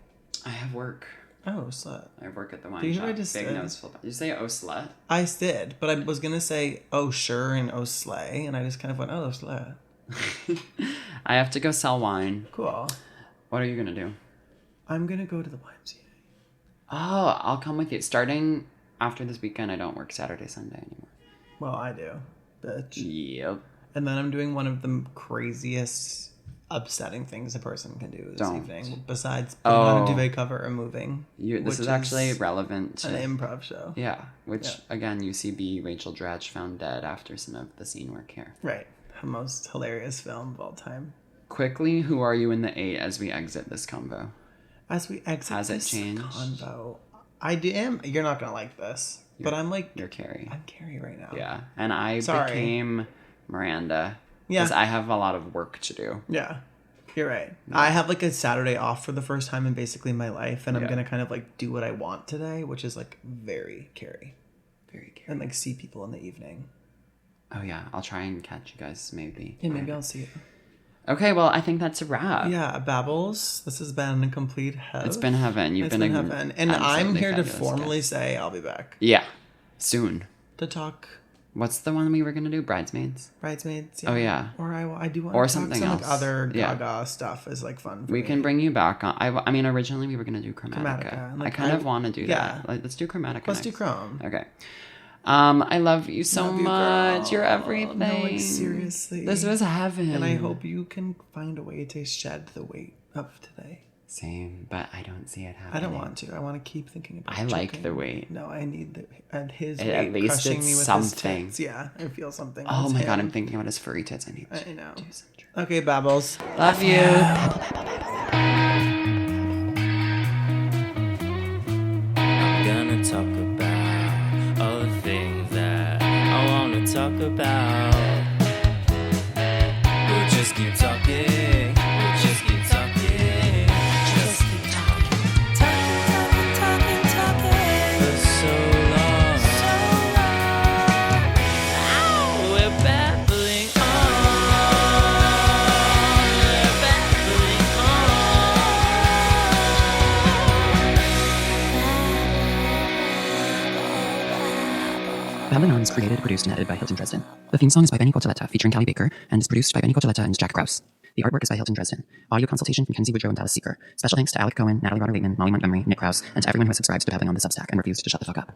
I have work. Oh, slut. I work at the Do wine you hear shop. what I just Big said? nose full. Did you say oh slut? I did, but I was gonna say oh sure and oh slay, and I just kind of went oh slay. I have to go sell wine. Cool. What are you gonna do? I'm gonna go to the YMCA. Oh, I'll come with you. Starting after this weekend, I don't work Saturday, Sunday anymore. Well, I do, bitch. Yep. And then I'm doing one of the craziest, upsetting things a person can do this Don't. evening, besides putting on a Oh. duvet cover or moving. This which is actually relevant to an improv show. yeah, which Yeah. again, UCB Rachel Dratch found dead after some of the scene work here. Right. The most hilarious film of all time. Quickly, who are you in the 8 as we exit this convo? As we exit Has it this changed? convo, you're not gonna like this, but I'm like, You're Carrie. I'm Carrie right now. Yeah, and I Sorry. became Miranda Yeah. because I have a lot of work to do. Yeah. You're right. I have like a Saturday off for the first time in basically my life, and I'm Yeah. gonna kind of like do what I want today, which is like very Carrie. Very Carrie. And like see people in the evening. Oh yeah, I'll try and catch you guys maybe. Yeah, maybe I'll see you. Okay, well I think that's a wrap. Yeah, Babbles. This has been a complete hell. It's been heaven. You've It's been been a heaven. And I'm absolutely here to fabulous formally guest. say I'll be back. Yeah, soon. To talk What's the one we were gonna do? Bridesmaids. Bridesmaids. Oh, yeah. Or I do want Or to talk something some like else. other Yeah. Gaga stuff is like fun for We me. can bring you back on. I mean, originally we were gonna do Chromatica. Chromatica, and, I like, kind I- of want to do yeah. that. Like, let's do Chromatica. Let's do next. Chrome. Okay. I love you so Love you, much. girl. You're everything. No, like seriously. This was heaven. And I hope you can find a way to shed the weight of today. Same, but I don't see it happening. I don't want to. I want to keep thinking about it. I like the weight. No, I need his At weight least crushing it's me with something. his tits. Yeah, I feel something. Oh It's my God, him. I'm thinking about his furry tits. I need to I know. do some drugs. Okay, Babbles. Love you. I'm gonna talk about all the things that I wanna talk about. We'll just keep talking. We'll just keep talking. Just keep talking. Talking. For so long. Oh, we're babbling on. We're babbling on. Babbling On is created, produced, and edited by Hilton Dresden. The theme song is by Benny Cotoletta, featuring Callie Baker, and is produced by Benny Cotoletta and Jack Krause. The artwork is by Hilton Dresden. Audio consultation from Kenzie Woodrow and Dallas Seeker. Special thanks to Alec Cohen, Natalie Rotter-Laitman, Molly Montgomery, Nick Krause, and to everyone who has subscribed to Babbling On the Substack and refused to shut the fuck up.